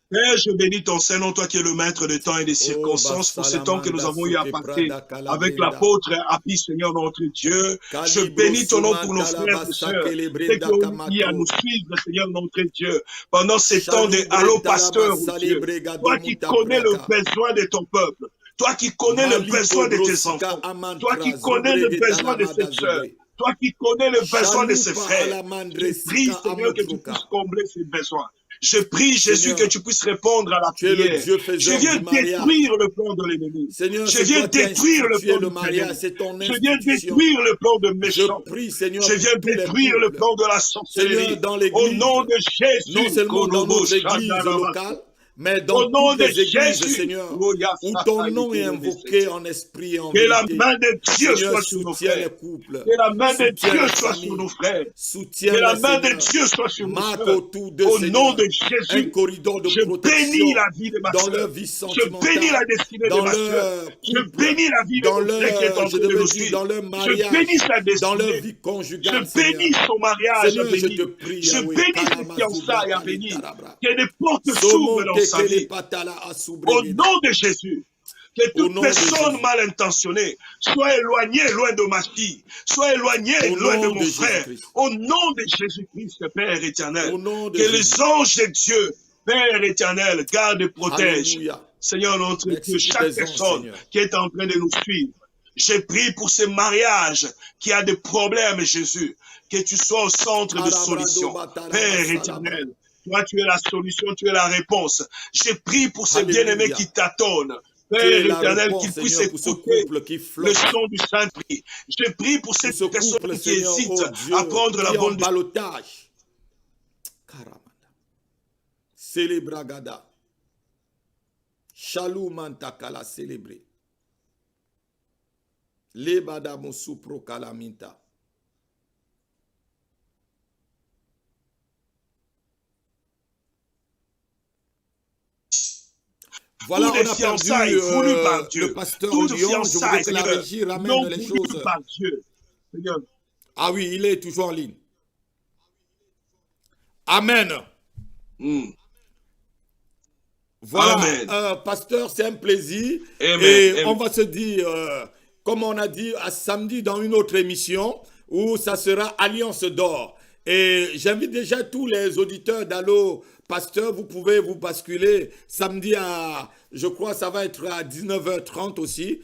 Père, je bénis ton Saint-Nom, toi qui es le maître des temps et des circonstances, pour ce temps que nous avons eu à passer avec l'apôtre Happy, Seigneur notre Dieu. Je bénis ton nom pour nos frères et sœurs, ceux qui ont eu à nous suivre, Seigneur notre Dieu, pendant ces temps de Allô Pasteur, Dieu. Toi qui connais le besoin de ton peuple, toi qui connais le besoin de tes enfants, toi qui connais le besoin de ses sœurs, toi qui connais le besoin de ses frères. Je prie, Seigneur, que tu puisses combler ces besoins. Je prie, Jésus, Seigneur, que tu puisses répondre à la prière. Je viens détruire le plan de l'ennemi. Je viens détruire le plan de mariage. Je viens détruire le plan de méchant. Je viens détruire le plan de la sorcellerie. Au nom de Jésus, non seulement dans notre église locale, mais Au dans nom toutes de les églises, Jésus. Seigneur, Oh, ya où sata ton nom est yekele invoqué desete. en esprit et en Que la vérité. main de Dieu Seigneur, soit sur nos soutiens les frères. couples, Que la main de soutiens Dieu les soit sur nos familles, frères. Que la soutiens-les, main de Seigneur. Dieu soit sur nos Marque soeurs. autour d'eux, Au nom Seigneur, de un Jésus, corridor de je bénis protection la vie de ma dans leur soeur. vie Je bénis la sentimentale, destinée de dans ma soeur. leur Je couple, bénis la vie de dans mon frère qui est leur, en je train de devais nous dire, suivre. dans leur Je bénis mariage, sa dans leur destinée. vie Je conjugale, bénis Seigneur. son mariage à Seigneur, je te bénir. prie, Je Yahweh. bénis ses Kalamazubra fiançailles à bénir. kalitarabra. Que des portes s'ouvrent dans Somonte sa kele vie. patala Au asubregeda. nom de Jésus, que Au toute nom de personne Jésus. mal intentionnée soit éloignée loin de ma fille, soit éloignée Au loin de nom mon de frère. Jésus-Christ. Au nom de Jésus-Christ, Père éternel, Au nom de que Jésus. les anges de Dieu, Père éternel, gardent et protègent. Alléluia. Seigneur notre Dieu, Merci pour chaque tes anges, personne Seigneur. qui est en train de nous suivre. Je prie pour ce mariage qui a des problèmes, Jésus. Que tu sois au centre de solution. Père éternel, toi tu es la solution, tu es la réponse. Je prie pour ces Alléluia. bien-aimés qui tâtonnent. Tu Père es la éternel, réponse, qu'ils puissent Seigneur, pour ce écouter couple qui le flotte. son du Saint-Esprit. Je prie pour Pour ces ce personnes couple, qui Seigneur, hésitent oh à Dieu, prendre qui la est en bonne décision. balotage. Karamanda. Célébragada. Shalumantakala célébré. Lebada musupro kalaminta. Voilà, Toutes on les a perdu fiançailles voulues par le Dieu. pasteur Toutes Lyon. Je voudrais fiançailles, que la Seigneur, régie ramène non les voulues choses. par Dieu. Seigneur. Ah oui, il est toujours en ligne. Amen. Voilà, Amen. pasteur, c'est un plaisir. Amen. Et Amen. on va se dire, comme on a dit, à samedi dans une autre émission où ça sera Alliance d'or. Et j'invite déjà tous les auditeurs d'Allo Pasteur, vous pouvez vous basculer samedi à, je crois, ça va être à 19h30 aussi,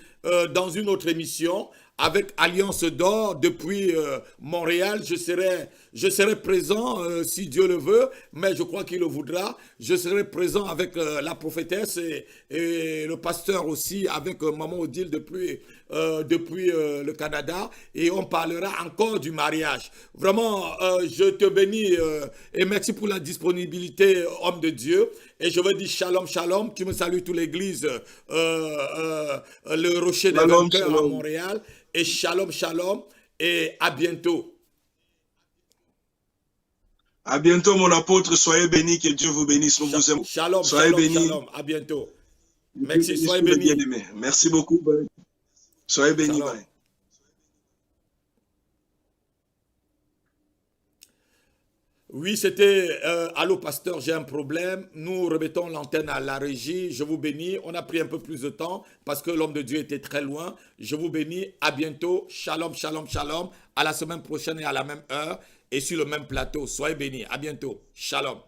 dans une autre émission avec Alliance d'or depuis Montréal. Je serai présent si Dieu le veut, mais je crois qu'il le voudra. Je serai présent avec la prophétesse et le pasteur aussi, avec Maman Odile depuis le Canada, et on parlera encore du mariage. Vraiment, je te bénis et merci pour la disponibilité, homme de Dieu. Et je veux dire shalom, shalom. Tu me salues toute l'église, le Rocher des Shalom, Vainqueurs à shalom. Montréal. Et shalom, shalom. Et à bientôt. À bientôt, mon apôtre. Soyez bénis. Que Dieu vous bénisse. Nous vous aimons. Shalom, Soyez shalom, bénis. shalom. À bientôt. Dieu Merci, bénisse soyez tous les bénis. bien-aimés. Merci beaucoup. Soyez bénis. Shalom. Bye. Oui, c'était Allô Pasteur, j'ai un problème. Nous remettons l'antenne à la régie. Je vous bénis. On a pris un peu plus de temps parce que l'homme de Dieu était très loin. Je vous bénis. À bientôt. Shalom, shalom, shalom. À la semaine prochaine et à la même heure et sur le même plateau. Soyez bénis. À bientôt. Shalom.